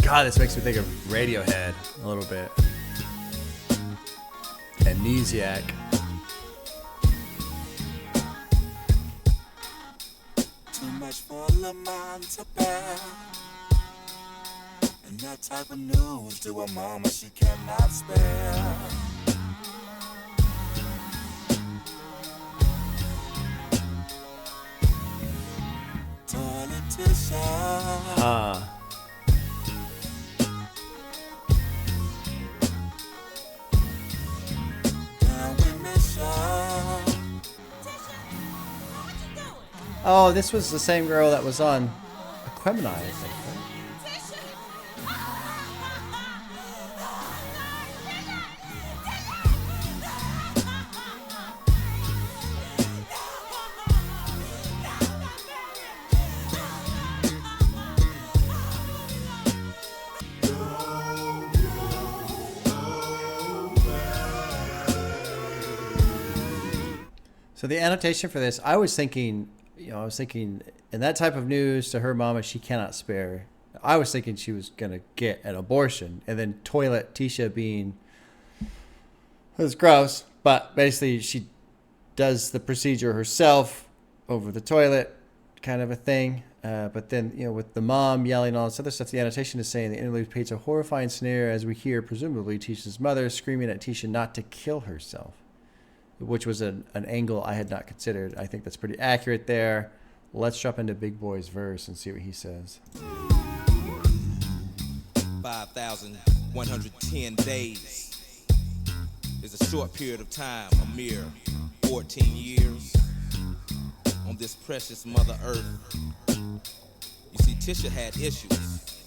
Speaker 1: God, this makes me think of Radiohead a little bit. Amnesiac.
Speaker 13: Too much for a man to bear. And that type of news to a mama she cannot spare.
Speaker 1: Oh, this was the same girl that was on Aquemini, I think. So the annotation for this, I was thinking in that type of news to her mama, she cannot spare. I was thinking she was going to get an abortion, and then toilet Tisha being, it was gross, but basically she does the procedure herself over the toilet kind of a thing. But then, with the mom yelling all this other stuff, the annotation is saying the interlude paints a horrifying snare as we hear presumably Tisha's mother screaming at Tisha not to kill herself, which was an angle I had not considered. I think that's pretty accurate there. Let's drop into Big Boy's verse and see what he says.
Speaker 3: 5,110 days is a short period of time, a mere 14 years on this precious Mother Earth. You see, Tisha had issues,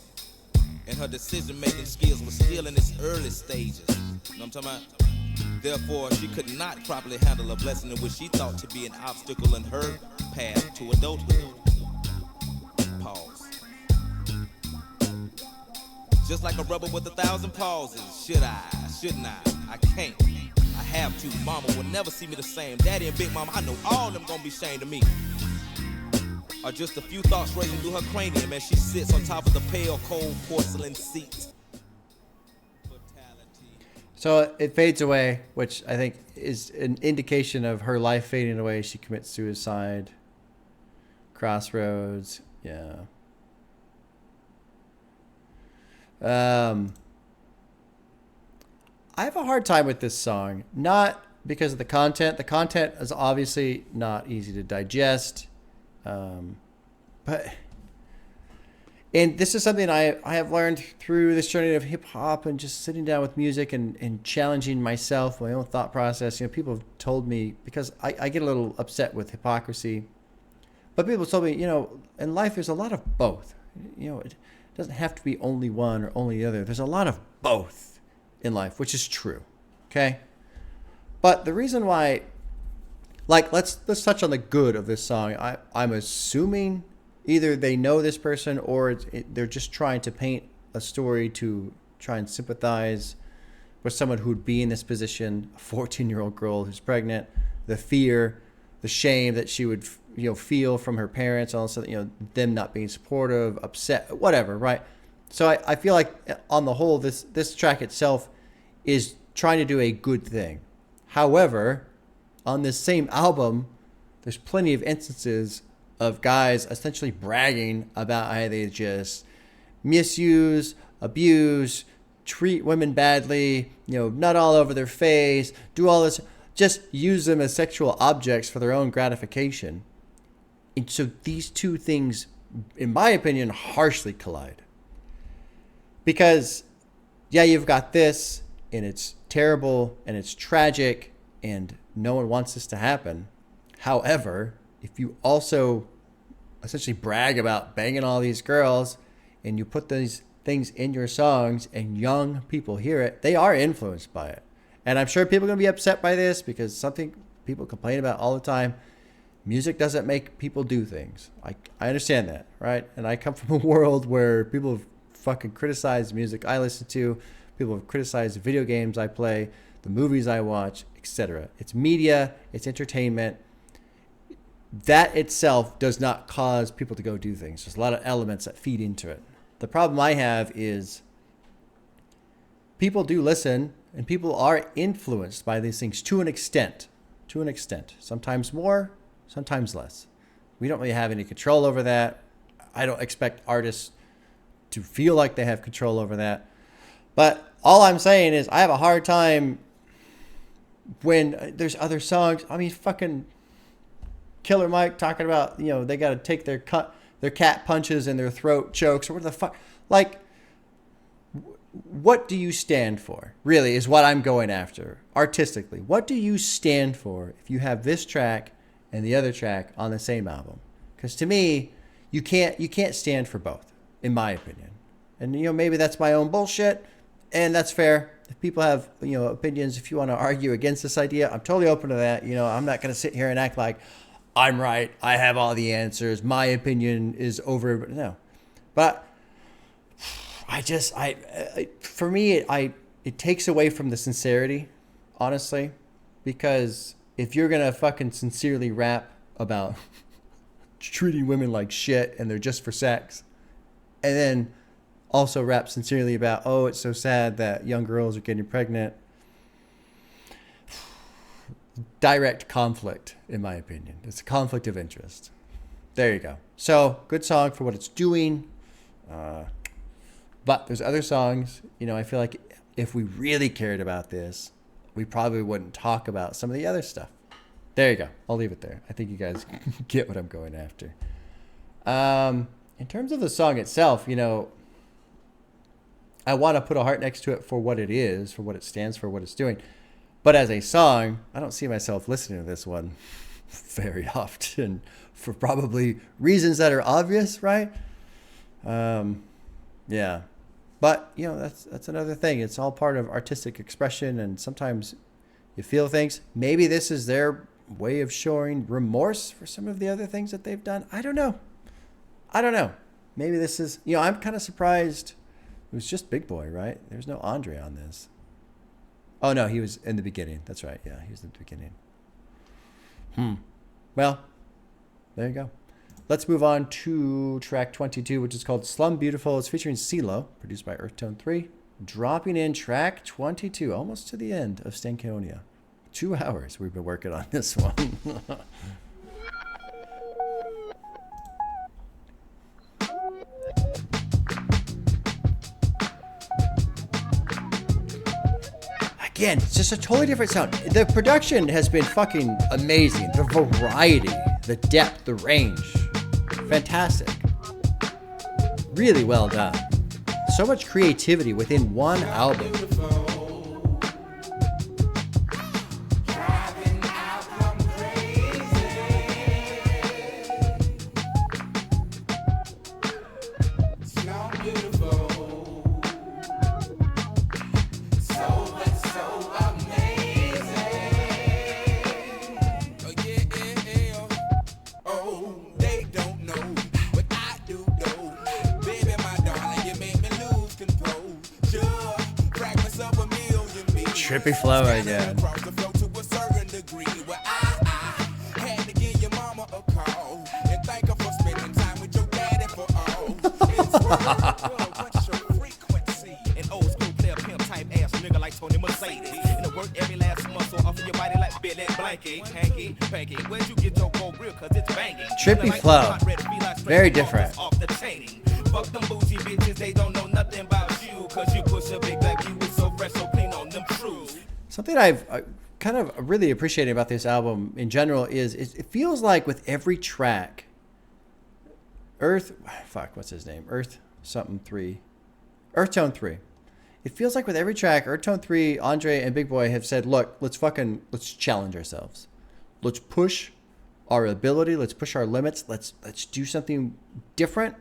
Speaker 3: and her decision-making skills were still in its early stages. You know what I'm talking about? Therefore, she could not properly handle a blessing in which she thought to be an obstacle in her path to adulthood. Pause. Just like a rubber with 1,000 pauses. Should I? Shouldn't I? I can't. I have to. Mama will never see me the same. Daddy and Big Mama, I know all of them gonna be ashamed of me. Are just a few thoughts racing through her cranium as she sits on top of the pale, cold porcelain seat.
Speaker 1: So it fades away, which I think is an indication of her life fading away. She commits suicide. Crossroads. Yeah. I have a hard time with this song. Not because of the content. The content is obviously not easy to digest. And this is something I have learned through this journey of hip hop and just sitting down with music and challenging myself, my own thought process. People have told me, because I get a little upset with hypocrisy, but people have told me, in life there's a lot of both. It doesn't have to be only one or only the other. There's a lot of both in life, which is true. Okay. But the reason why, let's touch on the good of this song. I'm assuming either they know this person or they're just trying to paint a story to try and sympathize with someone who would be in this position, a 14-year-old girl who's pregnant, the fear, the shame that she would feel from her parents, also them not being supportive, upset, whatever, right? So I feel like on the whole, this track itself is trying to do a good thing. However, on this same album, there's plenty of instances of guys essentially bragging about how they just misuse, abuse, treat women badly, nut all over their face, do all this, just use them as sexual objects for their own gratification. And so these two things, in my opinion, harshly collide. Because, yeah, you've got this, and it's terrible, and it's tragic, and no one wants this to happen. However, if you also essentially brag about banging all these girls and you put these things in your songs and young people hear it, they are influenced by it. And I'm sure people are going to be upset by this because something people complain about all the time. Music doesn't make people do things. I understand that, right? And I come from a world where people have fucking criticized music I listen to. People have criticized the video games I play, the movies I watch, etc. It's media, it's entertainment. That itself does not cause people to go do things. There's a lot of elements that feed into it. The problem I have is people do listen and people are influenced by these things to an extent. Sometimes more, sometimes less. We don't really have any control over that. I don't expect artists to feel like they have control over that. But all I'm saying is I have a hard time when there's other songs. I mean, fucking Killer Mike talking about, they got to take their their cat punches and their throat chokes or what the fuck. Like, what do you stand for? Really is what I'm going after artistically. What do you stand for if you have this track and the other track on the same album? Because to me, you can't stand for both, in my opinion. And you know, maybe that's my own bullshit, and that's fair. If people have, you know, opinions, if you want to argue against this idea, I'm totally open to that. You know, I'm not going to sit here and act like I'm right. I have all the answers. My opinion is over. No, but for me, it takes away from the sincerity, honestly, because if you're gonna fucking sincerely rap about treating women like shit and they're just for sex, and then also rap sincerely about, oh, it's so sad that young girls are getting pregnant. Direct conflict, in my opinion. It's a conflict of interest. There you go. So, good song for what it's doing. But there's other songs, you know, I feel like if we really cared about this, we probably wouldn't talk about some of the other stuff. There you go. I'll leave it there. I think you guys get what I'm going after. In terms of the song itself, you know, I want to put a heart next to it for what it is, for what it stands for, what it's doing. But as a song, I don't see myself listening to this one very often for probably reasons that are obvious, right? Yeah. But, you know, that's another thing. It's all part of artistic expression, and sometimes you feel things. Maybe this is their way of showing remorse for some of the other things that they've done. I don't know. Maybe this is, you know, I'm kind of surprised. It was just Big Boy, right? There's no Andre on this. Oh, no, he was in the beginning. That's right. Yeah, he was in the beginning. Well, there you go. Let's move on to track 22, which is called Slum Beautiful. It's featuring CeeLo, produced by Earthtone 3. Dropping in track 22, almost to the end of Stankonia. 2 hours we've been working on this one. Again, it's just a totally different sound. The production has been fucking amazing. The variety, the depth, the range. Fantastic. Really well done. So much creativity within one album. Trippy flow again. Trippy flow. Very different.
Speaker 3: Fuck them bougie bitches, they don't know nothing about you. Cause you push a big like you was so fresh, so clean on them shoes.
Speaker 1: Something I've kind of really appreciated about this album in general is it feels like with every track, Earthtone 3. It feels like with every track, Earthtone 3, Andre, and Big Boy have said, look, let's challenge ourselves. Let's push our ability. Let's push our limits. Let's do something different.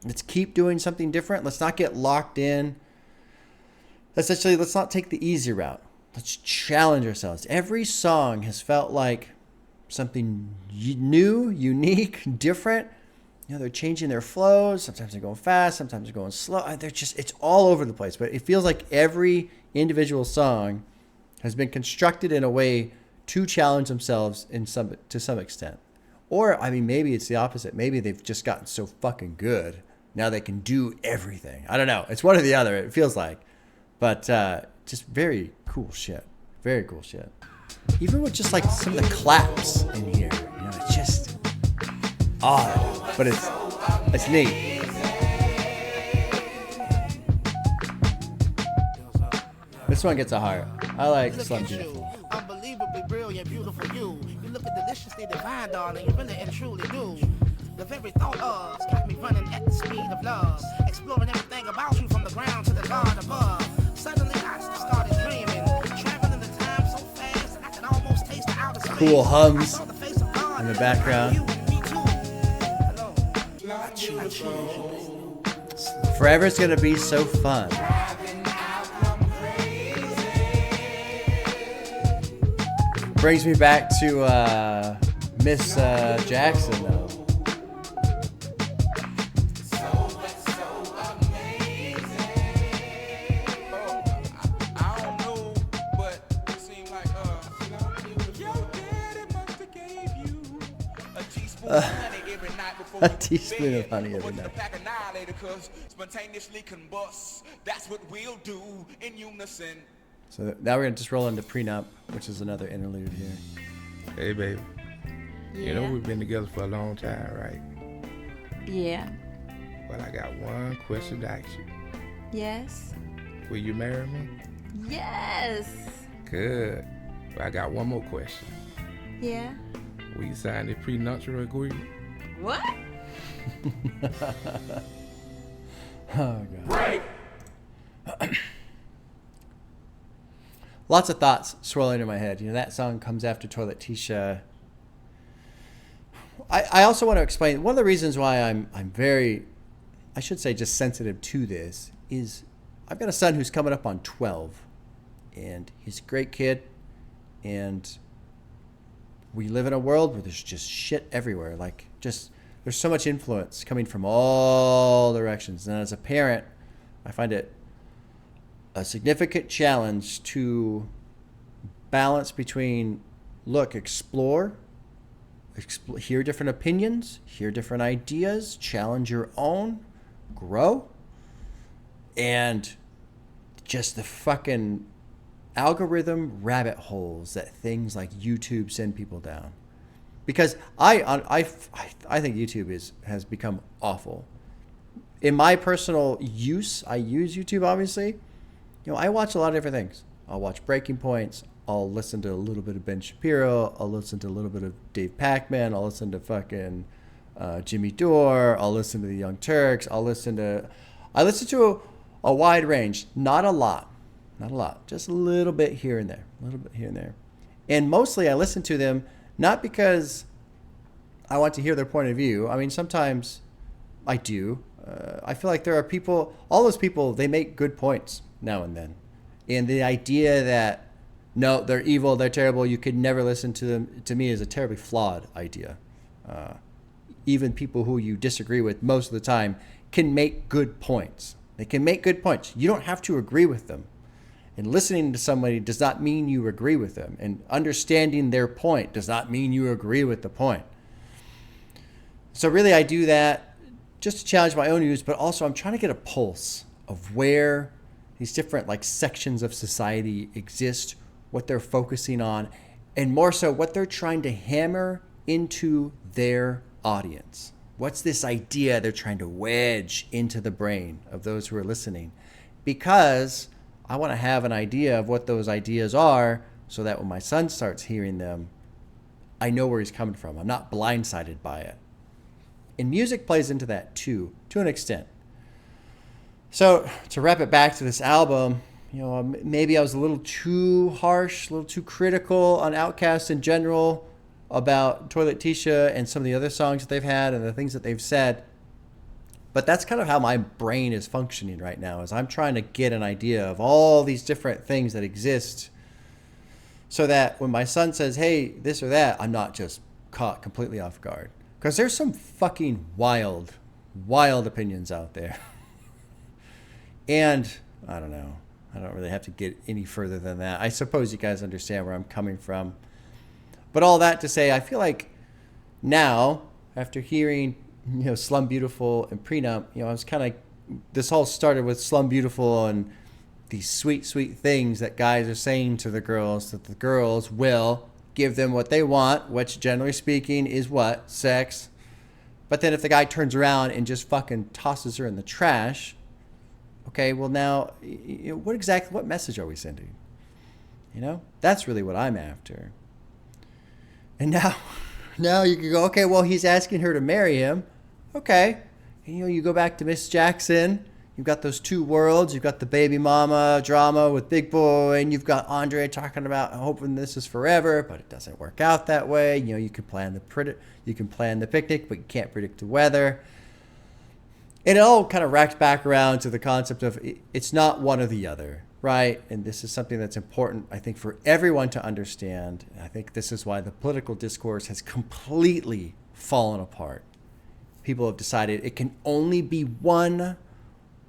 Speaker 1: Let's keep doing something different. Let's not get locked in. Essentially, let's not take the easy route. Let's challenge ourselves. Every song has felt like something new, unique, different. You know, they're changing their flows. Sometimes they're going fast. Sometimes they're going slow. It's all over the place. But it feels like every individual song has been constructed in a way to challenge themselves to some extent. Or, I mean, maybe it's the opposite. Maybe they've just gotten so fucking good. Now they can do everything. I don't know. It's one or the other, it feels like. But just very cool shit. Very cool shit. Even with just like some of the claps in here. You know, it's just odd. But it's neat. This one gets a heart. I like Slum Beautiful.
Speaker 14: Unbelievably brilliant, beautiful you. You look at deliciously divine, darling. You really and truly do. The very thought of's got me running at the speed of love, exploring everything about you from the ground to the God above. Suddenly I started dreaming, traveling the time so fast I could almost taste the outer space.
Speaker 1: Cool hums in the background. Forever's gonna be so fun. Brings me back to Miss Jackson though. A teaspoon of honey every night.
Speaker 5: Spontaneously combust. That's what we'll do in unison.
Speaker 1: So now we're gonna just roll into Pre-Nump, which is another interlude here.
Speaker 2: Hey, baby. You know we've been together for a long time, right?
Speaker 8: Yeah.
Speaker 2: Well, I got one question to ask you.
Speaker 8: Yes.
Speaker 2: Will you marry me?
Speaker 8: Yes.
Speaker 2: Good. Well, I got one more question.
Speaker 8: Yeah.
Speaker 2: Will you sign the prenuptial agreement?
Speaker 8: What?
Speaker 1: Oh, God. Right. Lots of thoughts swirling in my head. You know, that song comes after Toilet Tisha. I also want to explain one of the reasons why I'm very, I should say, just sensitive to this is I've got a son who's coming up on 12, and he's a great kid, and we live in a world where there's just shit everywhere. Like, just there's so much influence coming from all directions, and as a parent, I find it a significant challenge to balance between explore, hear different opinions, hear different ideas, challenge your own, grow, and just the fucking algorithm rabbit holes that things like YouTube send people down. Because I think YouTube has become awful. In my personal use, I use YouTube obviously. You know, I watch a lot of different things. I'll watch Breaking Points. I'll listen to a little bit of Ben Shapiro. I'll listen to a little bit of Dave Pacman. I'll listen to fucking Jimmy Dore. I'll listen to the Young Turks. I listen to a wide range. Not a lot. Just a little bit here and there. And mostly I listen to them not because I want to hear their point of view. I mean, sometimes I do. I feel like there are people, all those people, they make good points now and then. And the idea that, no, they're evil, they're terrible, you could never listen to them, to me is a terribly flawed idea. Even people who you disagree with most of the time can make good points. They can make good points. You don't have to agree with them. And listening to somebody does not mean you agree with them. And understanding their point does not mean you agree with the point. So really I do that just to challenge my own views, but also I'm trying to get a pulse of where these different sections of society exist, what they're focusing on, and more so what they're trying to hammer into their audience. What's this idea they're trying to wedge into the brain of those who are listening? Because I want to have an idea of what those ideas are so that when my son starts hearing them, I know where he's coming from. I'm not blindsided by it. And music plays into that too, to an extent. So to wrap it back to this album, you know, maybe I was a little too harsh, a little too critical on Outkast in general about Toilet Tisha and some of the other songs that they've had and the things that they've said. But that's kind of how my brain is functioning right now, is I'm trying to get an idea of all these different things that exist so that when my son says, hey, this or that, I'm not just caught completely off guard. Because there's some fucking wild opinions out there. And I don't know. I don't really have to get any further than that. I suppose you guys understand where I'm coming from. But all that to say, I feel like now, after hearing, you know, Slum Beautiful and Pre-Nump, you know, I was kind of, this all started with Slum Beautiful and these sweet, sweet things that guys are saying to the girls, that the girls will give them what they want, which generally speaking is what? Sex. But then if the guy turns around and just fucking tosses her in the trash, okay, well now, what message are we sending? You know, that's really what I'm after. And Now you can go, okay, well, he's asking her to marry him. Okay. And, you go back to Miss Jackson. You've got those two worlds. You've got the baby mama drama with Big Boy, and you've got Andre talking about hoping this is forever, but it doesn't work out that way. You can plan the picnic, but you can't predict the weather. And it all kind of wrapped back around to the concept of it's not one or the other, right? And this is something that's important, I think, for everyone to understand. I think this is why the political discourse has completely fallen apart. People have decided it can only be one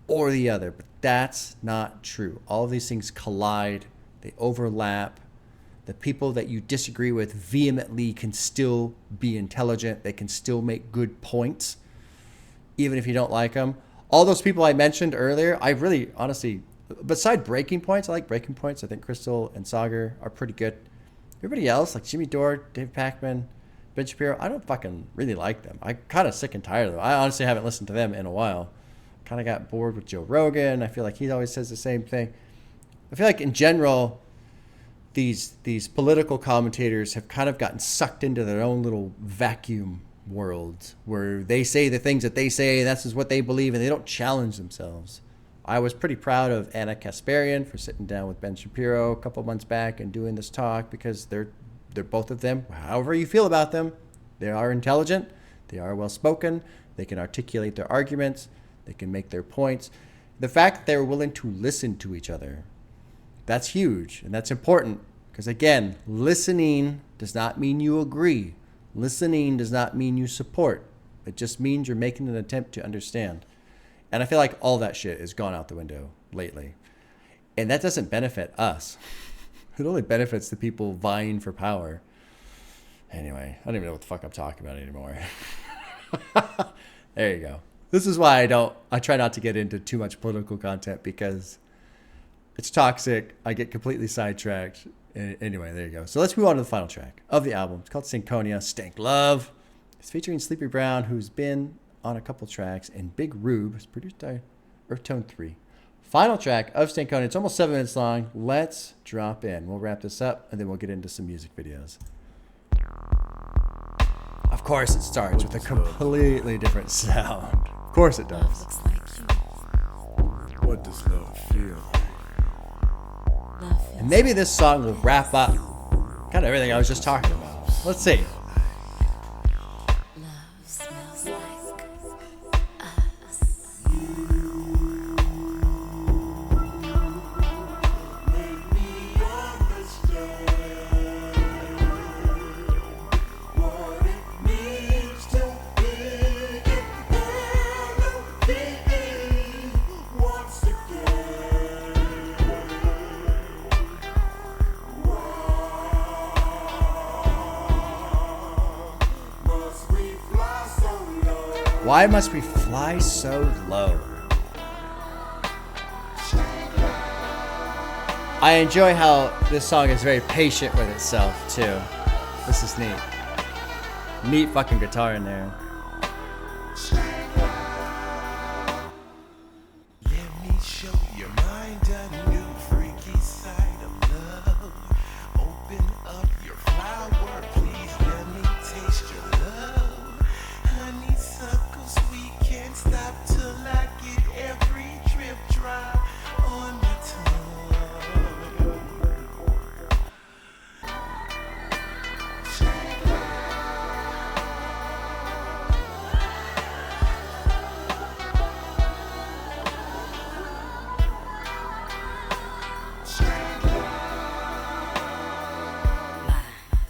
Speaker 1: or the other, but that's not true. All of these things collide, they overlap. The people that you disagree with vehemently can still be intelligent. They can still make good points, even if you don't like them. All those people I mentioned earlier, I really, honestly, beside Breaking Points, I like Breaking Points. I think Crystal and Sagar are pretty good. Everybody else, like Jimmy Dore, Dave Pacman, Ben Shapiro, I don't fucking really like them. I'm kind of sick and tired of them. I honestly haven't listened to them in a while. Kind of got bored with Joe Rogan. I feel like he always says the same thing. I feel like in general, these political commentators have kind of gotten sucked into their own little vacuum world where they say the things that they say, and that's just what they believe, and they don't challenge themselves. I was pretty proud of Anna Kasparian for sitting down with Ben Shapiro a couple months back and doing this talk, because they're both of them, however you feel about them, they are intelligent, they are well spoken, they can articulate their arguments, they can make their points. The fact that they're willing to listen to each other, that's huge, and that's important, because again, listening does not mean you agree. Listening does not mean you support. It just means you're making an attempt to understand. And I feel like all that shit has gone out the window lately. And that doesn't benefit us. It only benefits the people vying for power. Anyway, I don't even know what the fuck I'm talking about anymore. There you go. This is why I try not to get into too much political content, because it's toxic. I get completely sidetracked. Anyway, there you go. So let's move on to the final track of the album. It's called Stankonia, Stank Love. It's featuring Sleepy Brown, who's been on a couple tracks, and Big Rube. It's produced by Earth Tone 3. Final track of Stankonia. It's almost 7 minutes long. Let's drop in. We'll wrap this up, and then we'll get into some music videos. Of course, it starts with a completely different sound. Of course it does.
Speaker 13: What does love feel?
Speaker 1: And maybe this song will wrap up kind of everything I was just talking about. Let's see. Why must we fly so low? I enjoy how this song is very patient with itself, too. This is neat. Neat fucking guitar in there.
Speaker 13: Let me show your mind a new freaky side of love. Open up your flower, please let me taste your love. Honeysuckle sweet, can't stop till I get every drip drop on your tongue.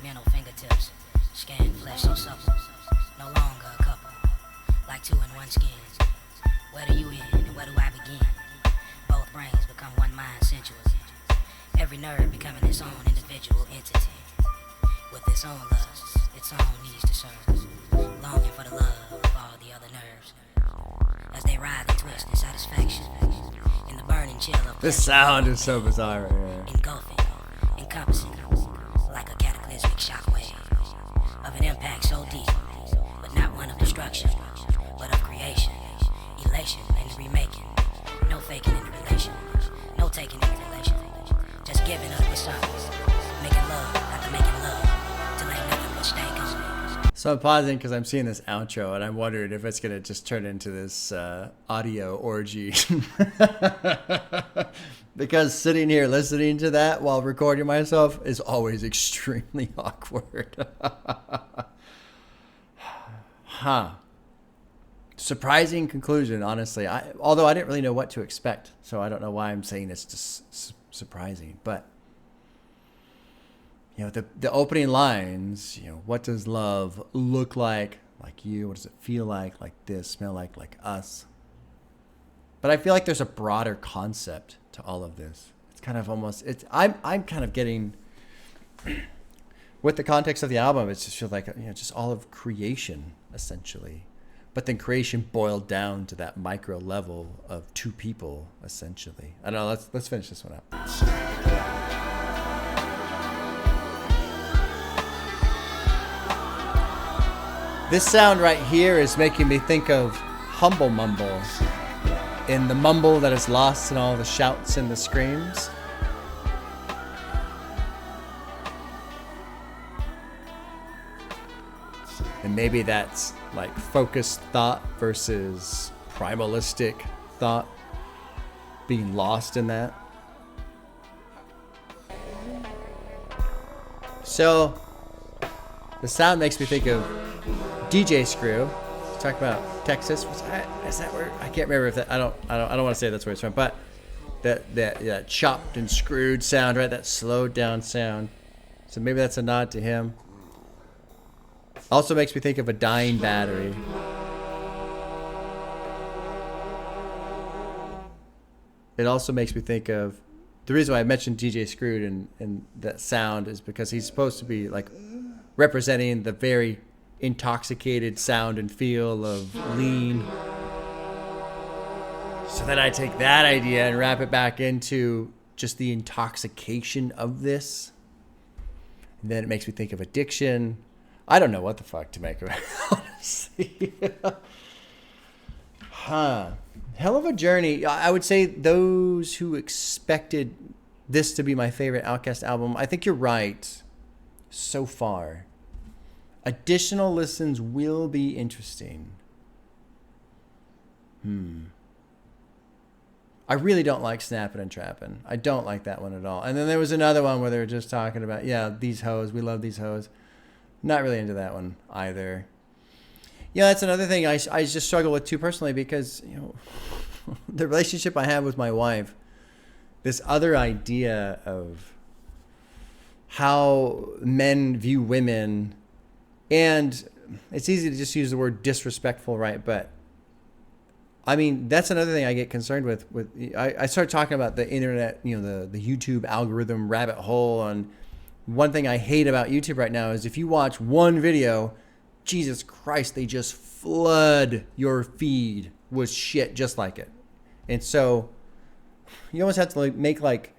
Speaker 12: Mental fingertips, scan flesh so supple, no longer a couple, like two in one skin. Where do you end and where do I begin? Both brains become one mind sensual. Every nerve becoming its own individual entity, with its own lusts, its own needs to serve, longing for the love of all the other nerves, as they writhe and twist in satisfaction, in the burning chill of
Speaker 1: This sound is so bizarre right here.
Speaker 12: engulfing, encompassing, like a cataclysmic shockwave of an impact so deep, but not one of destruction, but of creation, elation in the remaking, no faking in the relation, no taking in the relation, just giving up the sun, making love after making love, till ain't nothing but stank on me.
Speaker 1: So I'm pausing because I'm seeing this outro and I'm wondering if it's going to just turn into this audio orgy. Because sitting here listening to that while recording myself is always extremely awkward. Huh. Surprising conclusion, honestly. Although I didn't really know what to expect, so I don't know why I'm saying it's just surprising. But you know, the opening lines, you know, what does love look like you? What does it feel like this, smell like us? But I feel like there's a broader concept to all of this. It's kind of almost, I'm kind of getting, with the context of the album, it just feels like, you know, just all of creation, essentially. But then creation boiled down to that micro level of two people, essentially. I don't know, let's finish this one up. This sound right here is making me think of Humble Mumble, in the mumble that is lost in all the shouts and the screams. And maybe that's like focused thought versus primalistic thought, being lost in that. So the sound makes me think of DJ Screw. Talk about Texas. Is that where? I can't remember if that. I don't want to say that's where it's from. But that chopped and screwed sound, right? That slowed down sound. So maybe that's a nod to him. Also makes me think of a dying battery. It also makes me think of the reason why I mentioned DJ Screwed and that sound is because he's supposed to be like representing the very intoxicated sound and feel of lean. So then I take that idea and wrap it back into just the intoxication of this. And then it makes me think of addiction. I don't know what the fuck to make of it, honestly. Hell of a journey. I would say those who expected this to be my favorite Outkast album, I think you're right so far. Additional listens will be interesting. I really don't like Snappin and Trappin. I don't like that one at all. And then there was another one where they were just talking about, yeah, these hoes. We love these hoes. Not really into that one either. Yeah, that's another thing I just struggle with too personally because, you know, the relationship I have with my wife, this other idea of how men view women, and it's easy to just use the word disrespectful, right? But I mean, that's another thing I get concerned with. I started talking about the internet, you know, the YouTube algorithm rabbit hole. And one thing I hate about YouTube right now is if you watch one video, Jesus Christ, they just flood your feed with shit just like it. And so you almost have to like make like,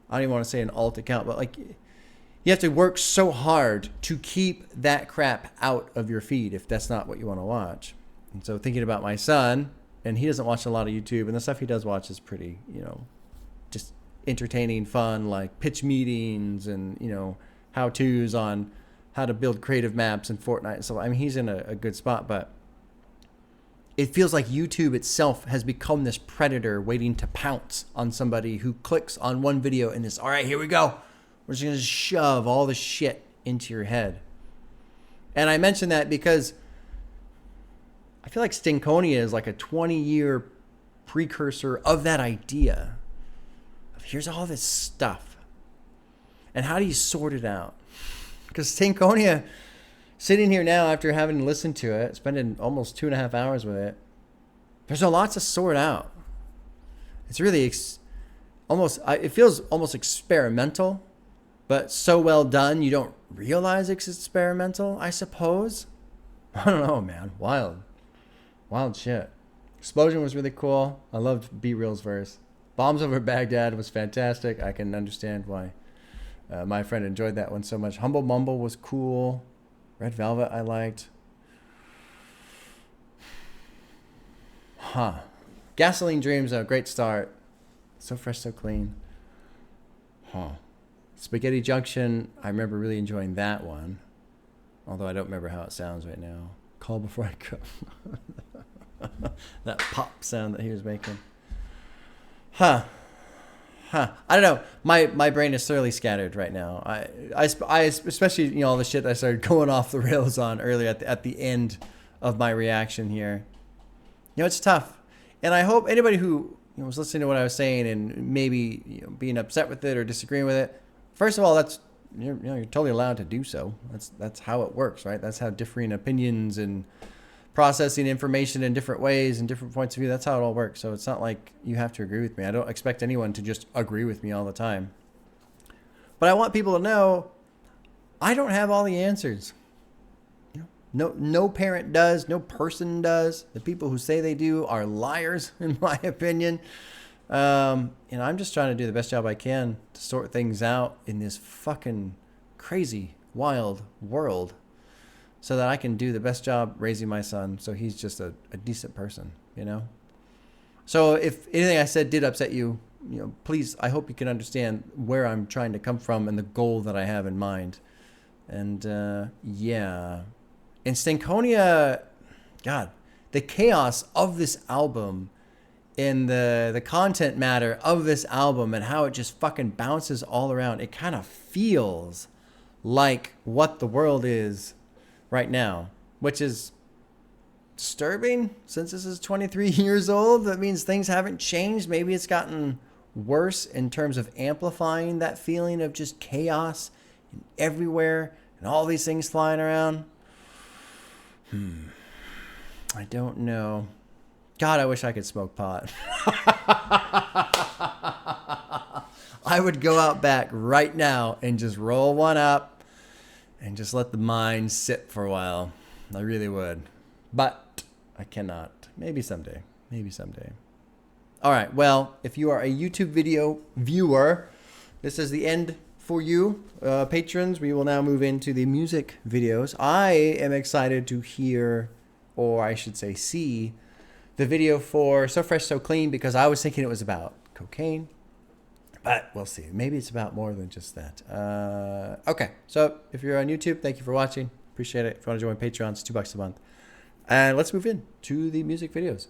Speaker 1: I don't even want to say an alt account, but like you have to work so hard to keep that crap out of your feed if that's not what you want to watch. And so thinking about my son, and he doesn't watch a lot of YouTube, and the stuff he does watch is pretty, you know, just entertaining, fun, like pitch meetings and, you know, how-tos on how to build creative maps in Fortnite. So, I mean, he's in a good spot, but it feels like YouTube itself has become this predator waiting to pounce on somebody who clicks on one video and is, all right, here we go. We're just going to shove all the shit into your head. And I mention that because I feel like Stankonia is like a 20-year precursor of that idea. Of here's all this stuff. And how do you sort it out? Because Stankonia, sitting here now after having listened to it, spending almost 2.5 hours with it, there's a lot to sort out. It's really it feels almost experimental, but so well done you don't realize it's experimental, I suppose. I don't know, man. Wild shit. Explosion was really cool. I loved B Real's verse. Bombs Over Baghdad was fantastic. I can understand why my friend enjoyed that one so much. Humble Mumble was cool. Red Velvet I liked. Gasoline Dreams, a great start. So fresh, so clean. Spaghetti Junction, I remember really enjoying that one. Although I don't remember how it sounds right now. Call Before I Cum. That pop sound that he was making. I don't know. My brain is thoroughly scattered right now. I especially, you know, all the shit I started going off the rails on earlier at the end of my reaction here. You know, it's tough. And I hope anybody who, you know, was listening to what I was saying and maybe, you know, being upset with it or disagreeing with it, first of all, you're totally allowed to do so. That's how it works, right? That's how differing opinions and processing information in different ways and different points of view, that's how it all works. So it's not like you have to agree with me. I don't expect anyone to just agree with me all the time. But I want people to know I don't have all the answers. No parent does. No person does. The people who say they do are liars, in my opinion. I'm just trying to do the best job I can to sort things out in this fucking crazy, wild world so that I can do the best job raising my son so he's just a decent person, you know? So if anything I said did upset you, you know, please, I hope you can understand where I'm trying to come from and the goal that I have in mind. And, yeah. And Stankonia, God, the chaos of this album and the content matter of this album and how it just fucking bounces all around, it kind of feels like what the world is right now, which is disturbing since this is 23 years old. That means things haven't changed. Maybe it's gotten worse in terms of amplifying that feeling of just chaos and everywhere and all these things flying around. I don't know. God, I wish I could smoke pot. I would go out back right now and just roll one up and just let the mind sit for a while. I really would. But I cannot. Maybe someday. All right. Well, if you are a YouTube video viewer, this is the end for you. Patrons, we will now move into the music videos. I am excited to hear, or I should say see, the video for So Fresh, So Clean, because I was thinking it was about cocaine. But we'll see. Maybe it's about more than just that. Okay. So if you're on YouTube, thank you for watching. Appreciate it. If you want to join Patreon, it's $2 a month. And let's move in to the music videos.